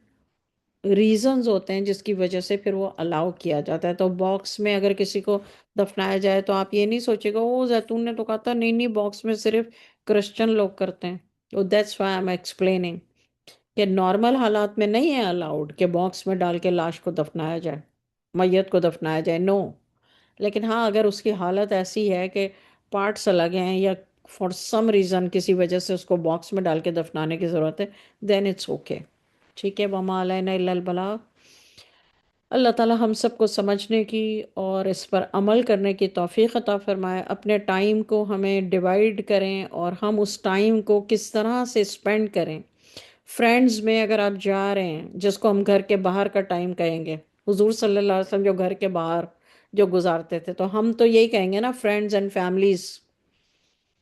ریزنز ہوتے ہیں جس کی وجہ سے پھر وہ الاؤ کیا جاتا ہے، تو باکس میں اگر کسی کو دفنایا جائے تو آپ یہ نہیں سوچے گا وہ زیتون نے تو کہا تھا، نہیں نہیں، باکس میں صرف کرسچن لوگ کرتے ہیں۔ تو دیٹس وائی ایم ایکسپلیننگ کہ نارمل حالات میں نہیں ہے الاؤڈ کہ باکس میں ڈال کے لاش کو دفنایا جائے، میت کو دفنایا جائے، نو۔ لیکن ہاں اگر اس کی حالت ایسی ہے کہ پارٹس الگ ہیں یا فار سم ریزن کسی وجہ سے اس کو باکس میں ڈال کے دفنانے کی ضرورت ہے، دین اٹس اوکے، ٹھیک ہے۔ وما علینا الا البلاغ۔ اللہ تعالی ہم سب کو سمجھنے کی اور اس پر عمل کرنے کی توفیق عطا فرمائے۔ اپنے ٹائم کو ہمیں ڈیوائیڈ کریں اور ہم اس ٹائم کو کس طرح سے اسپینڈ کریں۔ فرینڈز میں اگر آپ جا رہے ہیں، جس کو ہم گھر کے باہر کا ٹائم کہیں گے، حضور صلی اللہ علیہ وسلم جو گھر کے باہر جو گزارتے تھے، تو ہم تو یہی کہیں گے نا، فرینڈز اینڈ فیملیز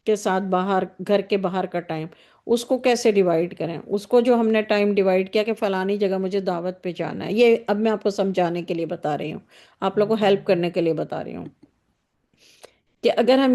کے ساتھ باہر، گھر کے باہر کا ٹائم۔ اس کو کیسے ڈیوائڈ کریں، اس کو جو ہم نے ٹائم ڈیوائڈ کیا کہ فلانی جگہ مجھے دعوت پہ جانا ہے، یہ اب میں آپ کو سمجھانے کے لیے بتا رہی ہوں، آپ لوگوں کو ہیلپ کرنے کے لیے بتا رہی ہوں کہ اگر ہم